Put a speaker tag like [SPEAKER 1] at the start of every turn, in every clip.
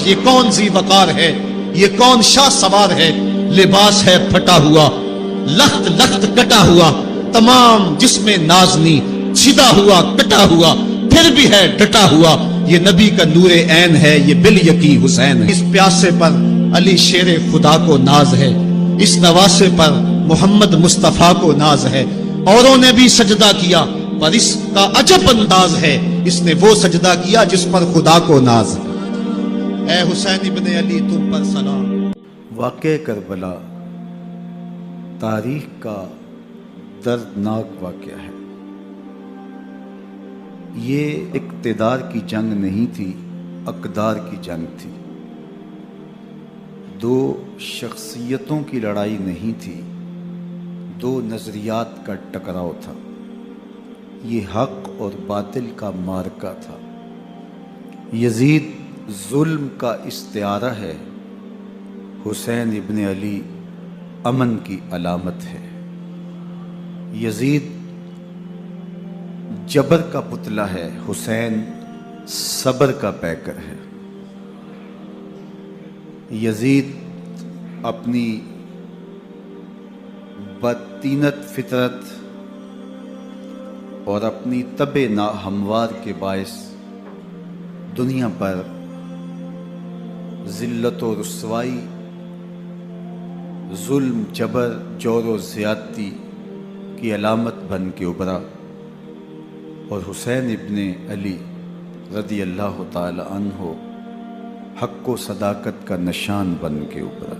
[SPEAKER 1] یہ کون ذی وقار ہے، یہ کون شاہ سوار ہے، لباس ہے پھٹا ہوا، لخت لخت کٹا ہوا، تمام جسم نازنی سیدھا ہوا کٹا ہوا، پھر بھی ہے ڈٹا ہوا، یہ نبی کا نور عین ہے، یہ بالیقین حسین ہے۔ اس پیاسے پر علی شیر خدا کو ناز ہے، اس نواسے پر محمد مصطفیٰ کو ناز ہے۔ اوروں نے بھی سجدہ کیا پر اس کا عجب انداز ہے، اس نے وہ سجدہ کیا جس پر خدا کو ناز ہے۔ اے حسین ابن علی تم پر سلام۔
[SPEAKER 2] واقعہ کربلا تاریخ کا دردناک واقعہ ہے۔ یہ اقتدار کی جنگ نہیں تھی، اقدار کی جنگ تھی۔ دو شخصیتوں کی لڑائی نہیں تھی، دو نظریات کا ٹکراؤ تھا۔ یہ حق اور باطل کا معرکہ تھا۔ یزید ظلم کا استعارہ ہے، حسین ابن علی امن کی علامت ہے۔ یزید جبر کا پتلا ہے، حسین صبر کا پیکر ہے۔ یزید اپنی بدطینت فطرت اور اپنی طبع ناہموار کے باعث دنیا پر ذلت و رسوائی، ظلم، جبر، جور و زیادتی کی علامت بن کے ابھرا، اور حسین ابن علی رضی اللہ تعالی عنہ حق و صداقت کا نشان بن کے ابھرا۔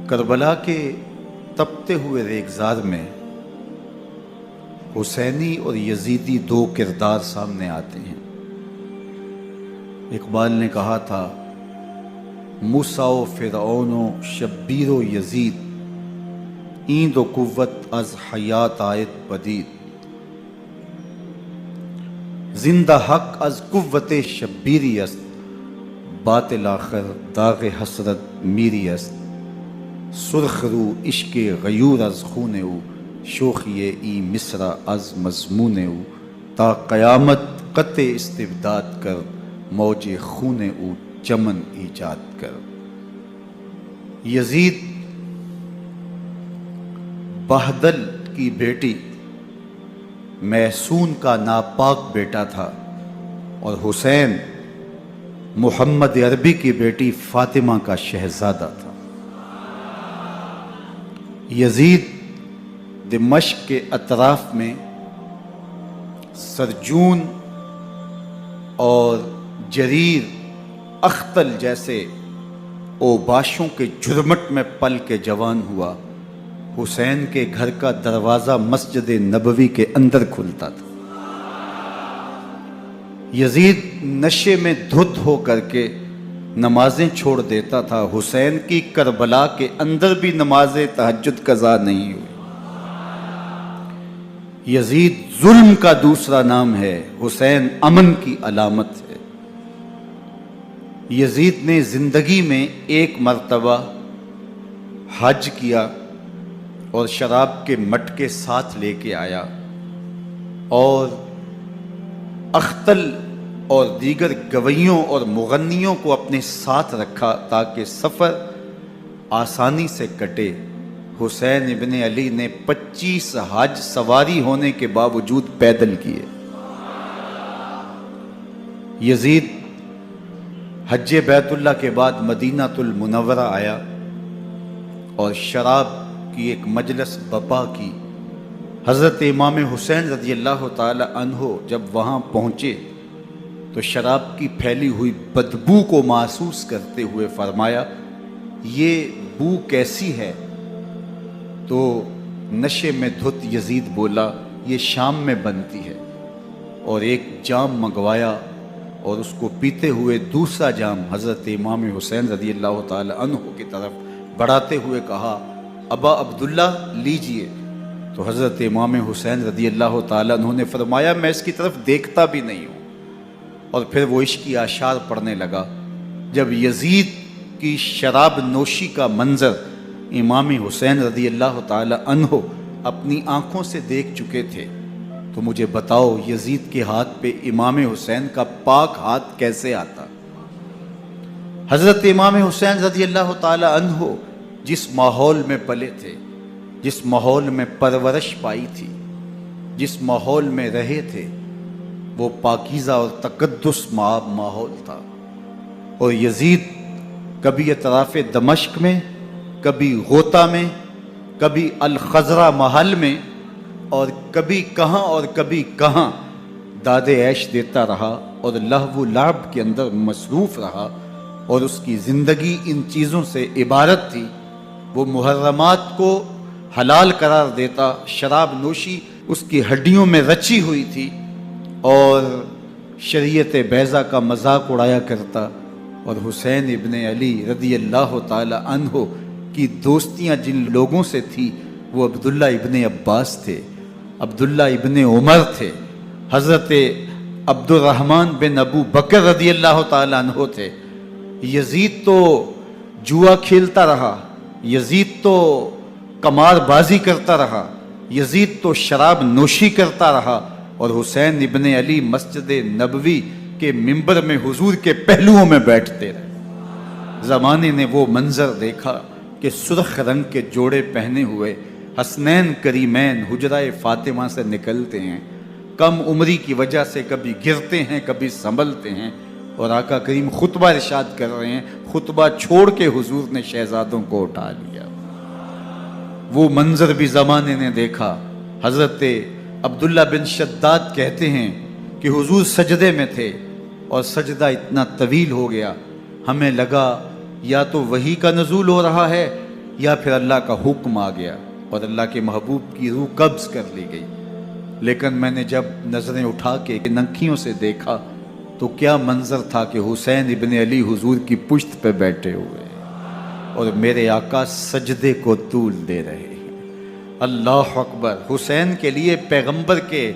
[SPEAKER 2] کربلا کے تپتے ہوئے ریگزار میں حسینی اور یزیدی دو کردار سامنے آتے ہیں۔ اقبال نے کہا تھا، موسیٰ و فرعون و شبیر و یزید، ایند و قوت از حیات آیت پدید، زندہ حق از قوت شبیری است، باطل آخر داغ حسرت میری است، سرخ رو عشق غیور از خون او، شوخی ای مصرع از مضمون او، تا قیامت قطع استبداد کر، موج خون او چمن ایجاد کر۔ یزید بہدل کی بیٹی محسون کا ناپاک بیٹا تھا، اور حسین محمد عربی کی بیٹی فاطمہ کا شہزادہ تھا۔ یزید دمشق کے اطراف میں سرجون اور جریر، اختل جیسے اوباشوں کے جھرمٹ میں پل کے جوان ہوا۔ حسین کے گھر کا دروازہ مسجد نبوی کے اندر کھلتا تھا۔ یزید نشے میں دھت ہو کر کے نمازیں چھوڑ دیتا تھا۔ حسین کی کربلا کے اندر بھی نماز تہجد قضا نہیں ہوئی۔ یزید ظلم کا دوسرا نام ہے، حسین امن کی علامت ہے۔ یزید نے زندگی میں ایک مرتبہ حج کیا اور شراب کے مٹکے ساتھ لے کے آیا، اور اختل اور دیگر گویوں اور مغنیوں کو اپنے ساتھ رکھا تاکہ سفر آسانی سے کٹے۔ حسین ابن علی نے 25 حج سواری ہونے کے باوجود پیدل کیے۔ یزید حج بیت اللہ کے بعد مدینہ المنورہ آیا اور شراب کی ایک مجلس بپا کی۔ حضرت امام حسین رضی اللہ تعالی عنہ جب وہاں پہنچے تو شراب کی پھیلی ہوئی بدبو کو محسوس کرتے ہوئے فرمایا، یہ بو کیسی ہے؟ تو نشے میں دھت یزید بولا، یہ شام میں بنتی ہے، اور ایک جام منگوایا اور اس کو پیتے ہوئے دوسرا جام حضرت امام حسین رضی اللہ تعالی عنہ کی طرف بڑھاتے ہوئے کہا، ابا عبداللہ لیجئے۔ تو حضرت امام حسین رضی اللہ تعالی عنہ نے فرمایا، میں اس کی طرف دیکھتا بھی نہیں ہوں، اور پھر وہ عشقی اشعار پڑھنے لگا۔ جب یزید کی شراب نوشی کا منظر امام حسین رضی اللہ تعالی عنہ اپنی آنکھوں سے دیکھ چکے تھے تو مجھے بتاؤ یزید کے ہاتھ پہ امام حسین کا پاک ہاتھ کیسے آتا؟ حضرت امام حسین رضی اللہ تعالی عنہ جس ماحول میں پلے تھے، جس ماحول میں پرورش پائی تھی، جس ماحول میں رہے تھے، وہ پاکیزہ اور تقدس ماحول تھا. اور یزید کبھی اطراف دمشق میں، کبھی غوطہ میں، کبھی الخضرہ محل میں، اور کبھی کہاں داد عیش دیتا رہا اور لہو و لعب کے اندر مصروف رہا، اور اس کی زندگی ان چیزوں سے عبارت تھی. وہ محرمات کو حلال قرار دیتا، شراب نوشی اس کی ہڈیوں میں رچی ہوئی تھی، اور شریعت بیضا کا مذاق اڑایا کرتا. اور حسین ابن علی رضی اللہ تعالی عنہ کی دوستیاں جن لوگوں سے تھی وہ عبداللہ ابن عباس تھے، عبداللہ ابن عمر تھے، حضرت عبد الرحمن بن ابو بکر رضی اللہ تعالی عنہ تھے. یزید تو جوا کھیلتا رہا، یزید تو قمار بازی کرتا رہا، یزید تو شراب نوشی کرتا رہا، اور حسین ابن علی مسجد نبوی کے ممبر میں حضور کے پہلوؤں میں بیٹھتے رہے. زمانے نے وہ منظر دیکھا کہ سرخ رنگ کے جوڑے پہنے ہوئے حسنین کریمین حجرہ فاطمہ سے نکلتے ہیں، کم عمری کی وجہ سے کبھی گرتے ہیں کبھی سنبھلتے ہیں، اور آقا کریم خطبہ ارشاد کر رہے ہیں، خطبہ چھوڑ کے حضور نے شہزادوں کو اٹھا لیا. وہ منظر بھی زمانے نے دیکھا. حضرت عبداللہ بن شداد کہتے ہیں کہ حضور سجدے میں تھے اور سجدہ اتنا طویل ہو گیا، ہمیں لگا یا تو وحی کا نزول ہو رہا ہے یا پھر اللہ کا حکم آ گیا اور اللہ کے محبوب کی روح قبض کر لی گئی. لیکن میں نے جب نظریں اٹھا کے ننکیوں سے دیکھا تو کیا منظر تھا کہ حسین ابن علی حضور کی پشت پہ بیٹھے ہوئے اور میرے آقا سجدے کو طول دے رہے ہیں. اللہ اکبر. حسین کے لیے پیغمبر کے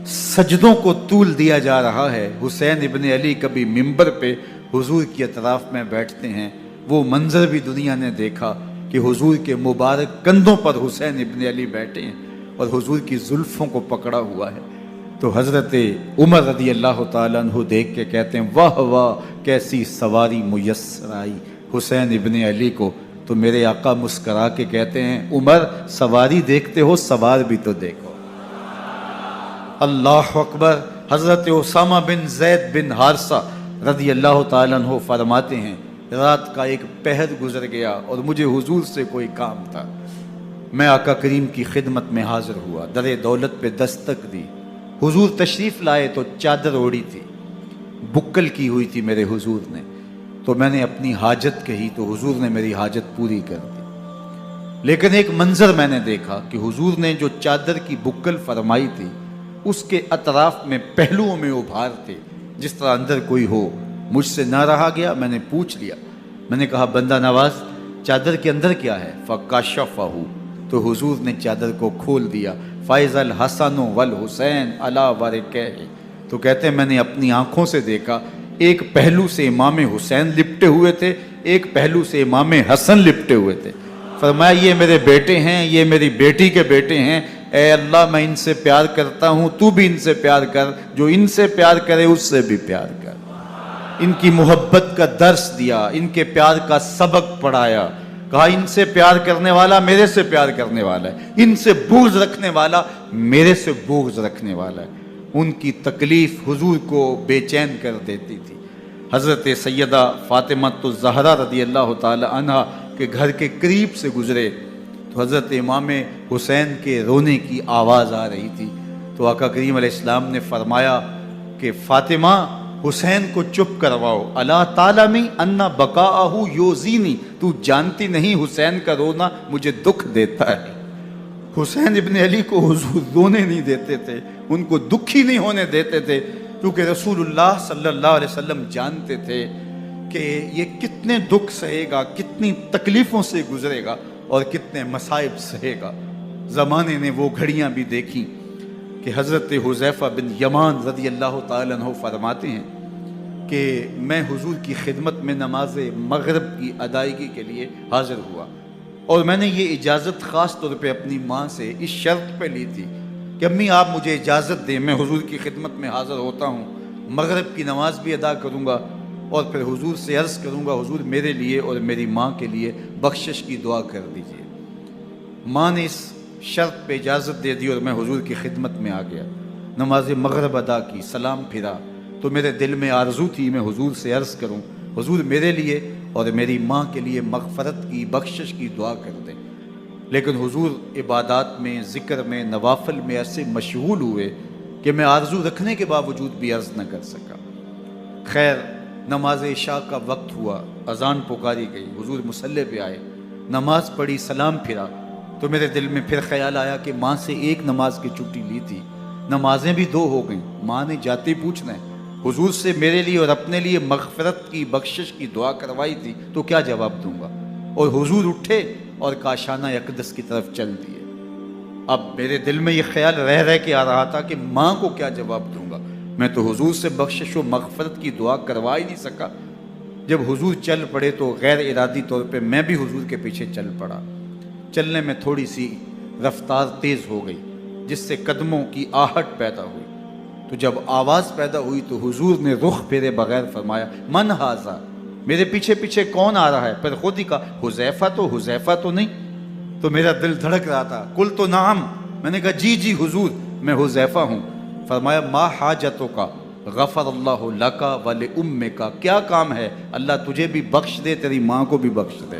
[SPEAKER 2] سجدوں کو طول دیا جا رہا ہے. حسین ابن علی کبھی ممبر پہ حضور کی اطراف میں بیٹھتے ہیں. وہ منظر بھی دنیا نے دیکھا کہ حضور کے مبارک کندھوں پر حسین ابن علی بیٹھے ہیں اور حضور کی زلفوں کو پکڑا ہوا ہے. تو حضرت عمر رضی اللہ تعالیٰ عنہ دیکھ کے کہتے ہیں واہ واہ کیسی سواری میسر آئی حسین ابن علی کو. تو میرے آقا مسکرا کے کہتے ہیں عمر سواری دیکھتے ہو سوار بھی تو دیکھو. اللہ اکبر. حضرت اسامہ بن زید بن حارثہ رضی اللہ تعالیٰ عنہ فرماتے ہیں رات کا ایک پہر گزر گیا اور مجھے حضور سے کوئی کام تھا. میں آقا کریم کی خدمت میں حاضر ہوا، در دولت پہ دستک دی. حضور تشریف لائے تو چادر اوڑی تھی، بکل کی ہوئی تھی میرے حضور نے. تو میں نے اپنی حاجت کہی تو حضور نے میری حاجت پوری کر دی. لیکن ایک منظر میں نے دیکھا کہ حضور نے جو چادر کی بکل فرمائی تھی اس کے اطراف میں پہلوؤں میں ابھار تھے جس طرح اندر کوئی ہو. مجھ سے نہ رہا گیا، میں نے پوچھ لیا. میں نے کہا بندہ نواز چادر کے اندر کیا ہے؟ فکاشفہ. تو حضور نے چادر کو کھول دیا. فائز الحسن والحسین علی ورکہ. تو کہتے ہیں میں نے اپنی آنکھوں سے دیکھا ایک پہلو سے امام حسین لپٹے ہوئے تھے، ایک پہلو سے امام حسن لپٹے ہوئے تھے. فرمایا یہ میرے بیٹے ہیں، یہ میری بیٹی کے بیٹے ہیں. اے اللہ میں ان سے پیار کرتا ہوں، تو بھی ان سے پیار کر، جو ان سے پیار کرے اس سے بھی پیار کر. ان کی محبت کا درس دیا، ان کے پیار کا سبق پڑھایا. کہا ان سے پیار کرنے والا میرے سے پیار کرنے والا ہے، ان سے بغض رکھنے والا میرے سے بغض رکھنے والا ہے. ان کی تکلیف حضور کو بے چین کر دیتی تھی. حضرت سیدہ فاطمہ الزہرا رضی اللہ تعالی عنہ کے گھر کے قریب سے گزرے تو حضرت امام حسین کے رونے کی آواز آ رہی تھی. تو آقا کریم علیہ السلام نے فرمایا کہ فاطمہ حسین کو چپ کرواؤ. اللہ تعالیٰ ان بقاءہ یوزینی، تو جانتی نہیں حسین کا رونا مجھے دکھ دیتا ہے. حسین ابن علی کو حضور رونے نہیں دیتے تھے، ان کو دکھی نہیں ہونے دیتے تھے، کیونکہ رسول اللہ صلی اللہ علیہ وسلم جانتے تھے کہ یہ کتنے دکھ سہے گا، کتنی تکلیفوں سے گزرے گا اور کتنے مصائب سہے گا. زمانے نے وہ گھڑیاں بھی دیکھی کہ حضرت حذیفہ بن یمان رضی اللہ تعالیٰ عنہ فرماتے ہیں کہ میں حضور کی خدمت میں نماز مغرب کی ادائیگی کے لیے حاضر ہوا، اور میں نے یہ اجازت خاص طور پہ اپنی ماں سے اس شرط پہ لی تھی کہ امی آپ مجھے اجازت دیں، میں حضور کی خدمت میں حاضر ہوتا ہوں، مغرب کی نماز بھی ادا کروں گا اور پھر حضور سے عرض کروں گا حضور میرے لیے اور میری ماں کے لیے بخشش کی دعا کر دیجیے۔ ماں نے اس شرط پہ اجازت دے دی اور میں حضور کی خدمت میں آ گیا، نماز مغرب ادا کی، سلام پھرا تو میرے دل میں آرزو تھی میں حضور سے عرض کروں حضور میرے لیے اور میری ماں کے لیے مغفرت کی، بخشش کی دعا کر دیں، لیکن حضور عبادات میں، ذکر میں، نوافل میں ایسے مشغول ہوئے کہ میں آرزو رکھنے کے باوجود بھی عرض نہ کر سکا۔ خیر نماز عشاء کا وقت ہوا، اذان پکاری گئی، حضور مصلی پہ آئے، نماز پڑھی، سلام پھرا تو میرے دل میں پھر خیال آیا کہ ماں سے ایک نماز کی چھٹی لی تھی، نمازیں بھی 2 ہو گئیں، ماں نے جاتے پوچھنا ہے حضور سے میرے لیے اور اپنے لیے مغفرت کی، بخشش کی دعا کروائی تھی تو کیا جواب دوں گا؟ اور حضور اٹھے اور کاشانہ اقدس کی طرف چل دیے۔ اب میرے دل میں یہ خیال رہ کے آ رہا تھا کہ ماں کو کیا جواب دوں گا، میں تو حضور سے بخشش و مغفرت کی دعا کروا ہی نہیں سکا۔ جب حضور چل پڑے تو غیر ارادی طور پہ میں بھی حضور کے پیچھے چل پڑا۔ چلنے میں تھوڑی سی رفتار تیز ہو گئی جس سے قدموں کی آہٹ پیدا ہوئی، تو جب آواز پیدا ہوئی تو حضور نے رخ پھیرے بغیر فرمایا من ھذا، میرے پیچھے پیچھے کون آ رہا ہے؟ پھر خود ہی کہا حذیفہ تو نہیں؟ تو میرا دل دھڑک رہا تھا، قل تو نعم، میں نے کہا جی حضور میں حذیفہ ہوں۔ فرمایا ما حاجتوں کا غفر اللہ لکا ولأمک، کیا کام ہے؟ اللہ تجھے بھی بخش دے، تیری ماں کو بھی بخش دے۔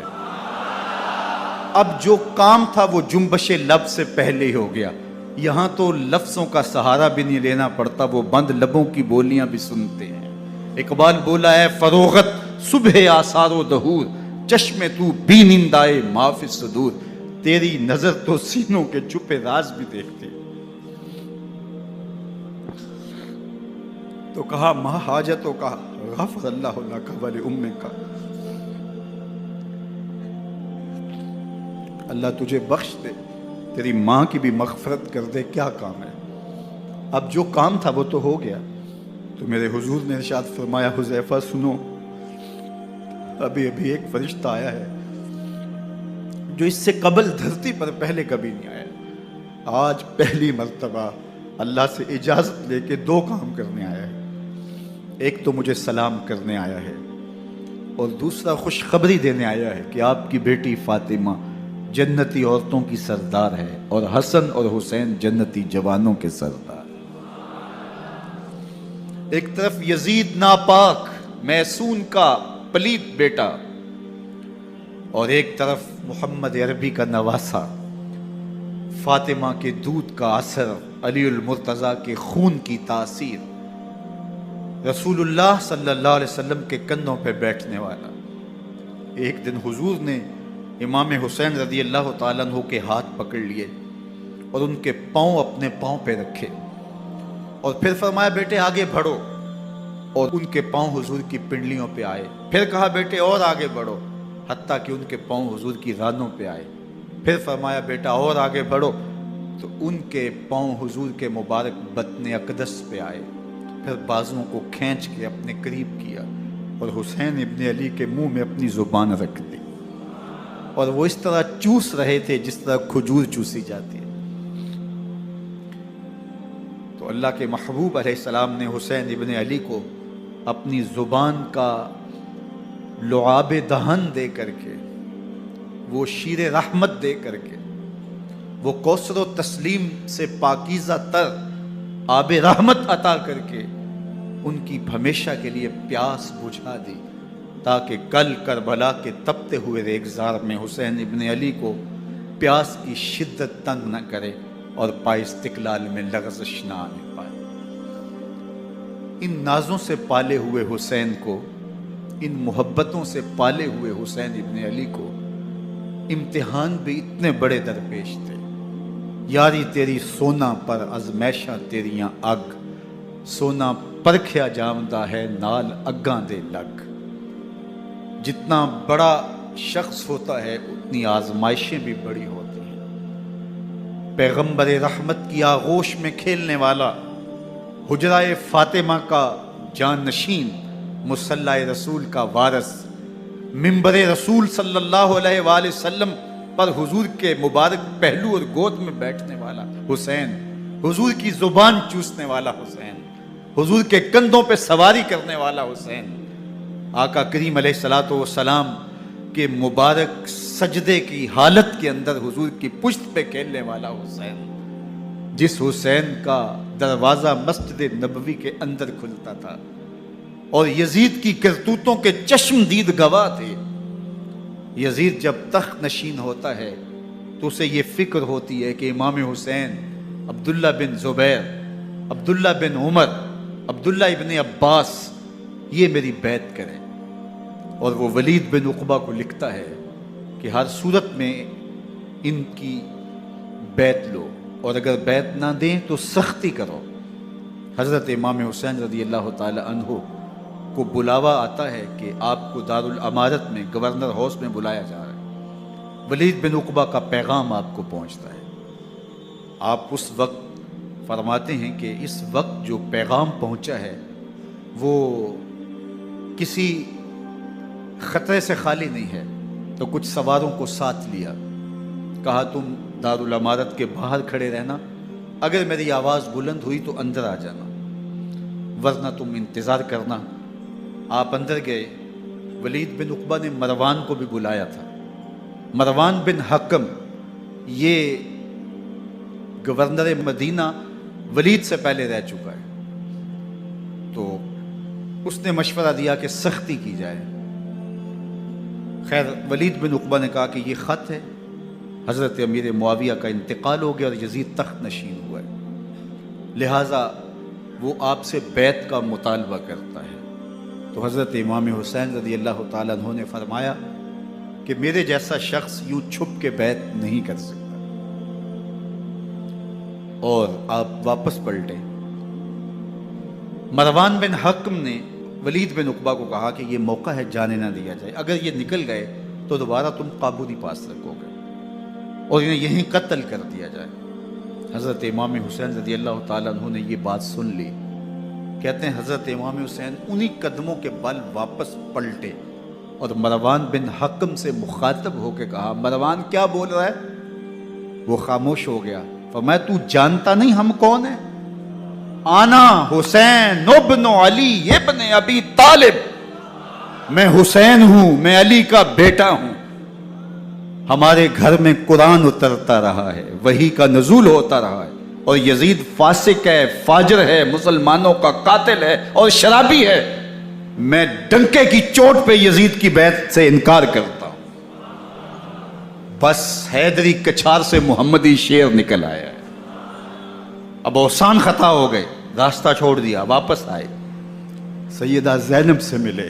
[SPEAKER 2] اب جو کام تھا وہ جنبش لب سے پہلے ہی ہو گیا، یہاں تو لفظوں کا سہارا بھی نہیں لینا پڑتا، وہ بند لبوں کی بولیاں بھی سنتے ہیں۔ اقبال بولا ہے فروغت صبح آثار و دہور، چشم تو بی نندائے ما فی الصدور، تیری نظر تو سینوں کے چھپے راز بھی دیکھتے۔ تو کہا ما حاجتوں کا غفر اللہ لک ولأمک، اللہ تجھے بخش دے، تیری ماں کی بھی مغفرت کر دے، کیا کام ہے؟ اب جو کام تھا وہ تو ہو گیا۔ تو میرے حضور نے ارشاد فرمایا حذیفہ سنو، ابھی ایک فرشتہ آیا ہے جو اس سے قبل دھرتی پر پہلے کبھی نہیں آیا، آج پہلی مرتبہ اللہ سے اجازت لے کے 2 کام کرنے آیا ہے، ایک تو مجھے سلام کرنے آیا ہے اور دوسرا خوشخبری دینے آیا ہے کہ آپ کی بیٹی فاطمہ جنتی عورتوں کی سردار ہے اور حسن اور حسین جنتی جوانوں کے سردار۔ ایک طرف یزید ناپاک میسون کا پلیت بیٹا اور ایک طرف محمد عربی کا نواسا، فاطمہ کے دودھ کا اثر، علی المرتضیٰ کے خون کی تاثیر، رسول اللہ صلی اللہ علیہ وسلم کے کندھوں پہ بیٹھنے والا۔ ایک دن حضور نے امام حسین رضی اللہ تعالیٰ عنہ کے ہاتھ پکڑ لیے اور ان کے پاؤں اپنے پاؤں پہ رکھے اور پھر فرمایا بیٹے آگے بڑھو، اور ان کے پاؤں حضور کی پنڈلیوں پہ آئے، پھر کہا بیٹے اور آگے بڑھو، حتیٰ کہ ان کے پاؤں حضور کی رانوں پہ آئے، پھر فرمایا بیٹا اور آگے بڑھو، تو ان کے پاؤں حضور کے مبارک بطن اقدس پہ آئے، پھر بازوؤں کو کھینچ کے اپنے قریب کیا اور حسین ابن علی کے منہ میں اپنی زبان رکھ دی، اور وہ اس طرح چوس رہے تھے جس طرح کھجور چوسی جاتی ہے۔ تو اللہ کے محبوب علیہ السلام نے حسین ابن علی کو اپنی زبان کا لعاب دہن دے کر کے، وہ شیر رحمت دے کر کے، وہ کوثر و تسلیم سے پاکیزہ تر آب رحمت عطا کر کے ان کی ہمیشہ کے لیے پیاس بجھا دی، تاکہ کل کربلا کے تپتے ہوئے ریگزار میں حسین ابن علی کو پیاس کی شدت تنگ نہ کرے اور پائے استقلال میں لغزش نہ آنے پائے۔ ان نازوں سے پالے ہوئے حسین کو، ان محبتوں سے پالے ہوئے حسین ابن علی کو امتحان بھی اتنے بڑے درپیش تھے۔ یاری تیری سونا پر ازمیشہ تیریاں اگ، سونا پرکھیا جامدہ ہے نال اگاں دے لگ۔ جتنا بڑا شخص ہوتا ہے اتنی آزمائشیں بھی بڑی ہوتی ہیں۔ پیغمبر رحمت کی آغوش میں کھیلنے والا، حجرہ فاطمہ کا جانشین، مصلی رسول کا وارث، منبر رسول صلی اللہ علیہ وآلہ وسلم پر حضور کے مبارک پہلو اور گود میں بیٹھنے والا حسین، حضور کی زبان چوسنے والا حسین، حضور کے کندھوں پہ سواری کرنے والا حسین، آقا کریم علیہ الصلوۃ والسلام کے مبارک سجدے کی حالت کے اندر حضور کی پشت پہ کھیلنے والا حسین، جس حسین کا دروازہ مسجد نبوی کے اندر کھلتا تھا اور یزید کی کرتوتوں کے چشم دید گواہ تھے۔ یزید جب تخت نشین ہوتا ہے تو اسے یہ فکر ہوتی ہے کہ امام حسین، عبداللہ بن زبیر، عبداللہ بن عمر، عبداللہ ابن عباس یہ میری بیعت کریں، اور وہ ولید بن عقبہ کو لکھتا ہے کہ ہر صورت میں ان کی بیعت لو، اور اگر بیعت نہ دیں تو سختی کرو۔ حضرت امام حسین رضی اللہ تعالی عنہ کو بلاوا آتا ہے کہ آپ کو دارالامارت میں گورنر ہاؤس میں بلایا جا رہا ہے، ولید بن عقبہ کا پیغام آپ کو پہنچتا ہے۔ آپ اس وقت فرماتے ہیں کہ اس وقت جو پیغام پہنچا ہے وہ کسی خطرے سے خالی نہیں ہے، تو کچھ سواروں کو ساتھ لیا، کہا تم دارالامارت کے باہر کھڑے رہنا، اگر میری آواز بلند ہوئی تو اندر آ جانا، ورنہ تم انتظار کرنا۔ آپ اندر گئے۔ ولید بن عقبہ نے مروان کو بھی بلایا تھا۔ مروان بن حکم یہ گورنر مدینہ ولید سے پہلے رہ چکا ہے، تو اس نے مشورہ دیا کہ سختی کی جائے۔ خیر ولید بن عقبہ نے کہا کہ یہ خط ہے، حضرت امیر معاویہ کا انتقال ہو گیا اور یزید تخت نشین ہوا ہے، لہٰذا وہ آپ سے بیعت کا مطالبہ کرتا ہے۔ تو حضرت امام حسین رضی اللہ تعالیٰ عنہ نے فرمایا کہ میرے جیسا شخص یوں چھپ کے بیعت نہیں کر سکتا، اور آپ واپس پلٹے۔ مروان بن حکم نے ولید بن عقبہ کو کہا کہ یہ موقع ہے، جانے نہ دیا جائے، اگر یہ نکل گئے تو دوبارہ تم قابو نہیں پا سکو گے، اور انہیں یہیں قتل کر دیا جائے۔ حضرت امام حسین رضی اللہ تعالیٰ عنہ نے یہ بات سن لی۔ کہتے ہیں حضرت امام حسین انہی قدموں کے بل واپس پلٹے اور مروان بن حکم سے مخاطب ہو کے کہا، مروان کیا بول رہا ہے؟ وہ خاموش ہو گیا۔ فرمایا تو جانتا نہیں ہم کون ہیں؟ آنا حسین ابن علی ابن ابی طالب، میں حسین ہوں، میں علی کا بیٹا ہوں، ہمارے گھر میں قرآن اترتا رہا ہے، وحی کا نزول ہوتا رہا ہے، اور یزید فاسق ہے، فاجر ہے، مسلمانوں کا قاتل ہے اور شرابی ہے، میں ڈنکے کی چوٹ پہ یزید کی بیعت سے انکار کرتا ہوں۔ بس حیدری کچھار سے محمدی شیر نکل آیا ہے۔ اب اوسان خطا ہو گئے، راستہ چھوڑ دیا، واپس آئے، سیدہ زینب سے ملے،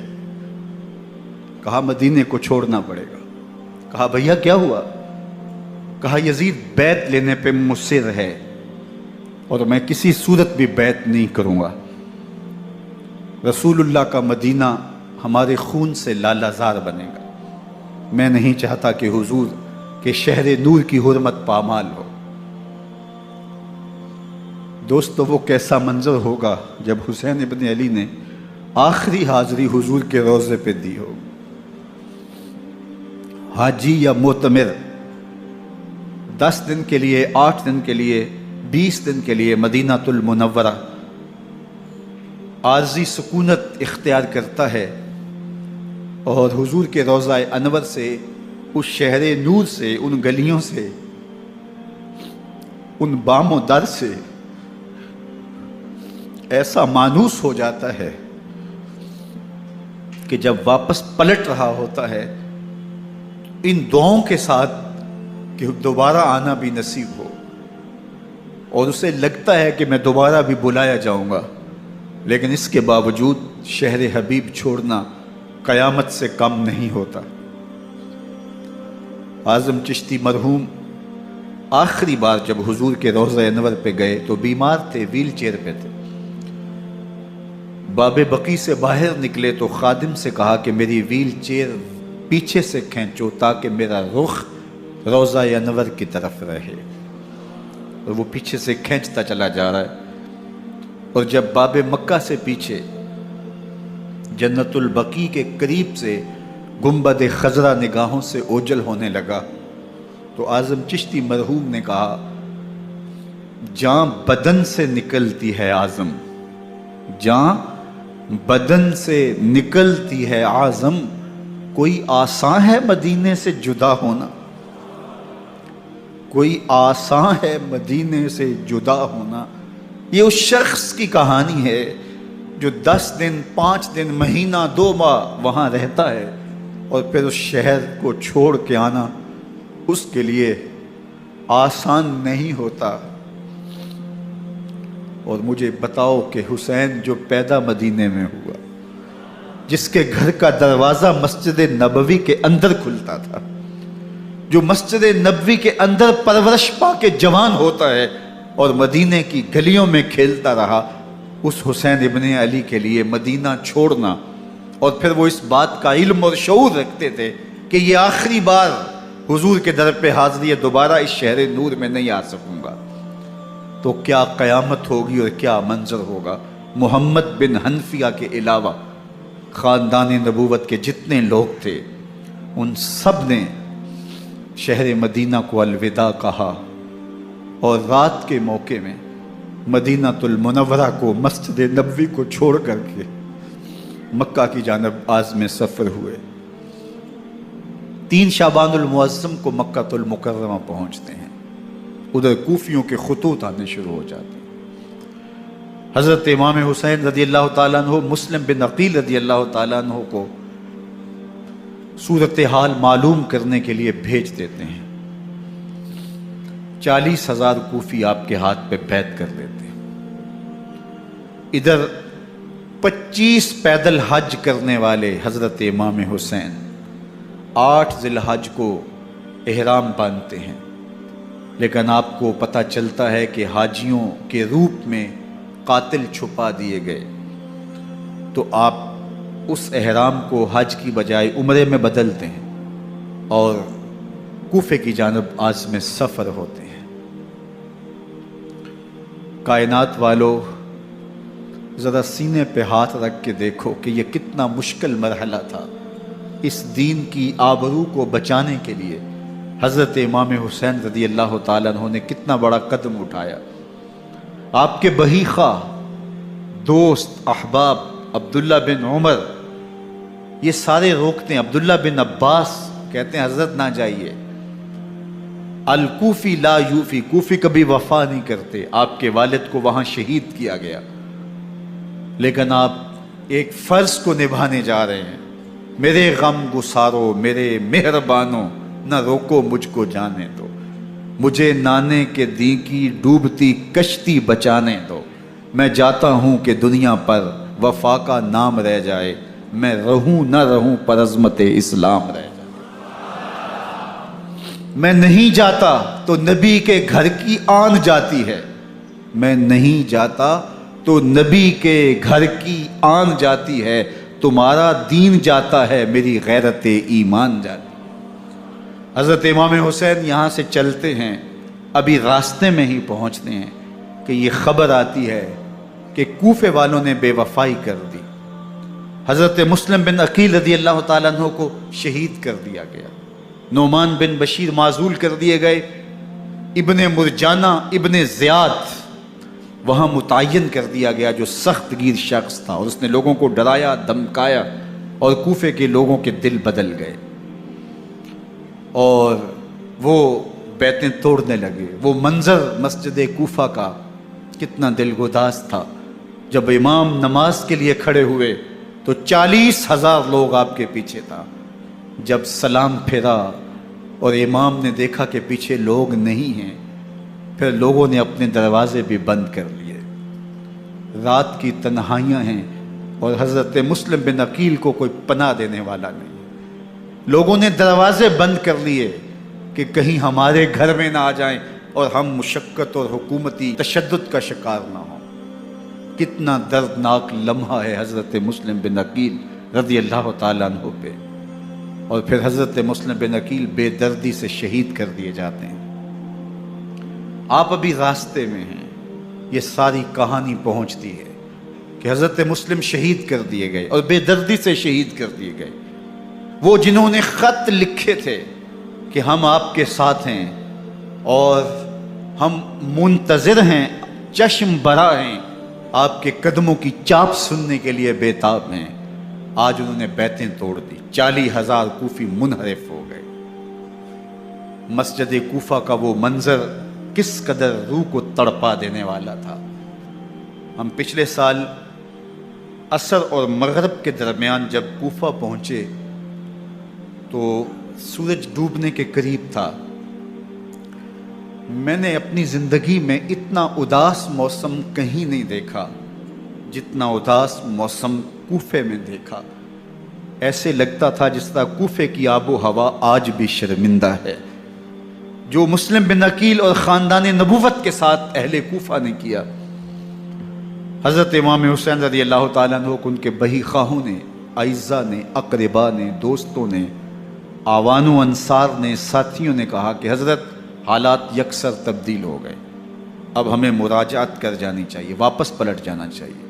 [SPEAKER 2] کہا مدینے کو چھوڑنا پڑے گا۔ کہا بھیا کیا ہوا؟ کہا یزید بیعت لینے پہ مصر ہے اور میں کسی صورت بھی بیعت نہیں کروں گا۔ رسول اللہ کا مدینہ ہمارے خون سے لالہ زار بنے گا، میں نہیں چاہتا کہ حضور کے شہر نور کی حرمت پامال ہو۔ دوستو وہ کیسا منظر ہوگا جب حسین ابن علی نے آخری حاضری حضور کے روضے پہ دی ہو۔ حاجی یا معتمر 10 دن کے لیے، 8 دن کے لیے، 20 دن کے لیے مدینہ المنورہ عارضی سکونت اختیار کرتا ہے، اور حضور کے روضہ انور سے، اس شہر نور سے، ان گلیوں سے، ان بام و در سے ایسا مانوس ہو جاتا ہے کہ جب واپس پلٹ رہا ہوتا ہے ان دعاؤں کے ساتھ کہ دوبارہ آنا بھی نصیب ہو، اور اسے لگتا ہے کہ میں دوبارہ بھی بلایا جاؤں گا، لیکن اس کے باوجود شہر حبیب چھوڑنا قیامت سے کم نہیں ہوتا۔ اعظم چشتی مرحوم آخری بار جب حضور کے روضہ انور پہ گئے تو بیمار تھے، ویل چیئر پہ تھے۔ باب بقی سے باہر نکلے تو خادم سے کہا کہ میری ویل چیئر پیچھے سے کھینچو تاکہ میرا رخ روضہ انور کی طرف رہے، اور وہ پیچھے سے کھینچتا چلا جا رہا ہے، اور جب باب مکہ سے پیچھے جنت البقیع کے قریب سے گنبد خضرا نگاہوں سے اوجل ہونے لگا تو اعظم چشتی مرحوم نے کہا جان بدن سے نکلتی ہے آزم، جان بدن سے نکلتی ہے آزم، کوئی آسان ہے مدینے سے جدا ہونا، کوئی آسان ہے مدینے سے جدا ہونا۔ یہ اس شخص کی کہانی ہے جو 10 دن 5 دن مہینہ 2 ماہ وہاں رہتا ہے اور پھر اس شہر کو چھوڑ کے آنا اس کے لیے آسان نہیں ہوتا۔ اور مجھے بتاؤ کہ حسین جو پیدا مدینے میں ہوا، جس کے گھر کا دروازہ مسجد نبوی کے اندر کھلتا تھا، جو مسجد نبوی کے اندر پرورش پا کے جوان ہوتا ہے اور مدینے کی گلیوں میں کھیلتا رہا، اس حسین ابن علی کے لیے مدینہ چھوڑنا، اور پھر وہ اس بات کا علم اور شعور رکھتے تھے کہ یہ آخری بار حضور کے در پہ حاضری ہے، دوبارہ اس شہر نور میں نہیں آ سکوں گا، تو کیا قیامت ہوگی اور کیا منظر ہوگا۔ محمد بن حنفیہ کے علاوہ خاندان نبوت کے جتنے لوگ تھے ان سب نے شہر مدینہ کو الوداع کہا، اور رات کے موقع میں مدینہ المنورہ کو، مسجد نبوی کو چھوڑ کر کے مکہ کی جانب عازم سفر ہوئے۔ 3 شعبان المعظم کو مکہ المکرمہ پہنچتے ہیں، ادھر کوفیوں کے خطوط آنے شروع ہو جاتے ہیں۔ حضرت امام حسین رضی اللہ تعالیٰ عنہ مسلم بن عقیل رضی اللہ تعالیٰ عنہ کو صورتحال معلوم کرنے کے لیے بھیج دیتے ہیں۔ 40,000 کوفی آپ کے ہاتھ پہ بیعت کر لیتے ہیں۔ ادھر 25 پیدل حج کرنے والے حضرت امام حسین 8 ذی الحج کو احرام باندھتے ہیں، لیکن آپ کو پتہ چلتا ہے کہ حاجیوں کے روپ میں قاتل چھپا دیے گئے، تو آپ اس احرام کو حج کی بجائے عمرے میں بدلتے ہیں اور کوفے کی جانب عازم سفر ہوتے ہیں۔ کائنات والو، ذرا سینے پہ ہاتھ رکھ کے دیکھو کہ یہ کتنا مشکل مرحلہ تھا۔ اس دین کی آبرو کو بچانے کے لیے حضرت امام حسین رضی اللہ تعالیٰ عنہ نے کتنا بڑا قدم اٹھایا۔ آپ کے بہی خواہ، دوست، احباب عبداللہ بن عمر یہ سارے روکتے ہیں، عبداللہ بن عباس کہتے ہیں حضرت نہ جائیے، الکوفی لا یوفی، کوفی کبھی وفا نہیں کرتے، آپ کے والد کو وہاں شہید کیا گیا، لیکن آپ ایک فرض کو نبھانے جا رہے ہیں۔ میرے غم گسارو، میرے مہربانوں، نہ روکو مجھ کو جانے دو، مجھے نانے کے دی کی ڈوبتی کشتی بچانے دو، میں جاتا ہوں کہ دنیا پر وفا کا نام رہ جائے، میں رہوں نہ رہوں پر عظمت اسلام رہ جائے۔ میں نہیں جاتا تو نبی کے گھر کی آن جاتی ہے، میں نہیں جاتا تو نبی کے گھر کی آن جاتی ہے، تمہارا دین جاتا ہے میری غیرت ایمان جاتی ہے۔ حضرت امام حسین یہاں سے چلتے ہیں، ابھی راستے میں ہی پہنچتے ہیں کہ یہ خبر آتی ہے کہ کوفے والوں نے بے وفائی کر دی، حضرت مسلم بن عقیل رضی اللہ تعالیٰ عنہ کو شہید کر دیا گیا، نعمان بن بشیر معزول کر دیے گئے، ابن مرجانہ ابن زیاد وہاں متعین کر دیا گیا جو سخت گیر شخص تھا، اور اس نے لوگوں کو ڈرایا، دھمکایا، اور کوفے کے لوگوں کے دل بدل گئے اور وہ بیتیں توڑنے لگے۔ وہ منظر مسجد کوفہ کا کتنا دل گداز تھا۔ جب امام نماز کے لیے کھڑے ہوئے تو 40,000 لوگ آپ کے پیچھے تھا۔ جب سلام پھیرا اور امام نے دیکھا کہ پیچھے لوگ نہیں ہیں، پھر لوگوں نے اپنے دروازے بھی بند کر لیے۔ رات کی تنہائیاں ہیں اور حضرت مسلم بن عقیل کو کوئی پناہ دینے والا نہیں، لوگوں نے دروازے بند کر لیے کہ کہیں ہمارے گھر میں نہ آ جائیں اور ہم مشقت اور حکومتی تشدد کا شکار نہ ہوں۔ کتنا دردناک لمحہ ہے حضرت مسلم بن عقیل رضی اللہ تعالیٰ عنہ پہ، اور پھر حضرت مسلم بن عقیل بے دردی سے شہید کر دیے جاتے ہیں۔ آپ ابھی راستے میں ہیں، یہ ساری کہانی پہنچتی ہے کہ حضرت مسلم شہید کر دیے گئے اور بے دردی سے شہید کر دیے گئے۔ وہ جنہوں نے خط لکھے تھے کہ ہم آپ کے ساتھ ہیں اور ہم منتظر ہیں، چشم برا ہیں، آپ کے قدموں کی چاپ سننے کے لیے بیتاب ہیں۔ آج انہوں نے بیتیں توڑ دی، 40,000 کوفی منحرف ہو گئے۔ مسجد کوفہ کا وہ منظر کس قدر روح کو تڑپا دینے والا تھا۔ ہم پچھلے سال عصر اور مغرب کے درمیان جب کوفہ پہنچے تو سورج ڈوبنے کے قریب تھا۔ میں نے اپنی زندگی میں اتنا اداس موسم کہیں نہیں دیکھا جتنا اداس موسم کوفے میں دیکھا۔ ایسے لگتا تھا جس طرح کوفے کی آب و ہوا آج بھی شرمندہ ہے۔ جو مسلم بن عقیل اور خاندان نبوت کے ساتھ اہل کوفہ نے کیا، حضرت امام حسین رضی اللہ تعالیٰ عنہ کو ان کے بہی خواہوں نے، اعزاء نے، اقربا نے، دوستوں نے، آوان و انصار نے، ساتھیوں نے کہا کہ حضرت حالات یکسر تبدیل ہو گئے، اب ہمیں مراجعت کر جانی چاہیے، واپس پلٹ جانا چاہیے۔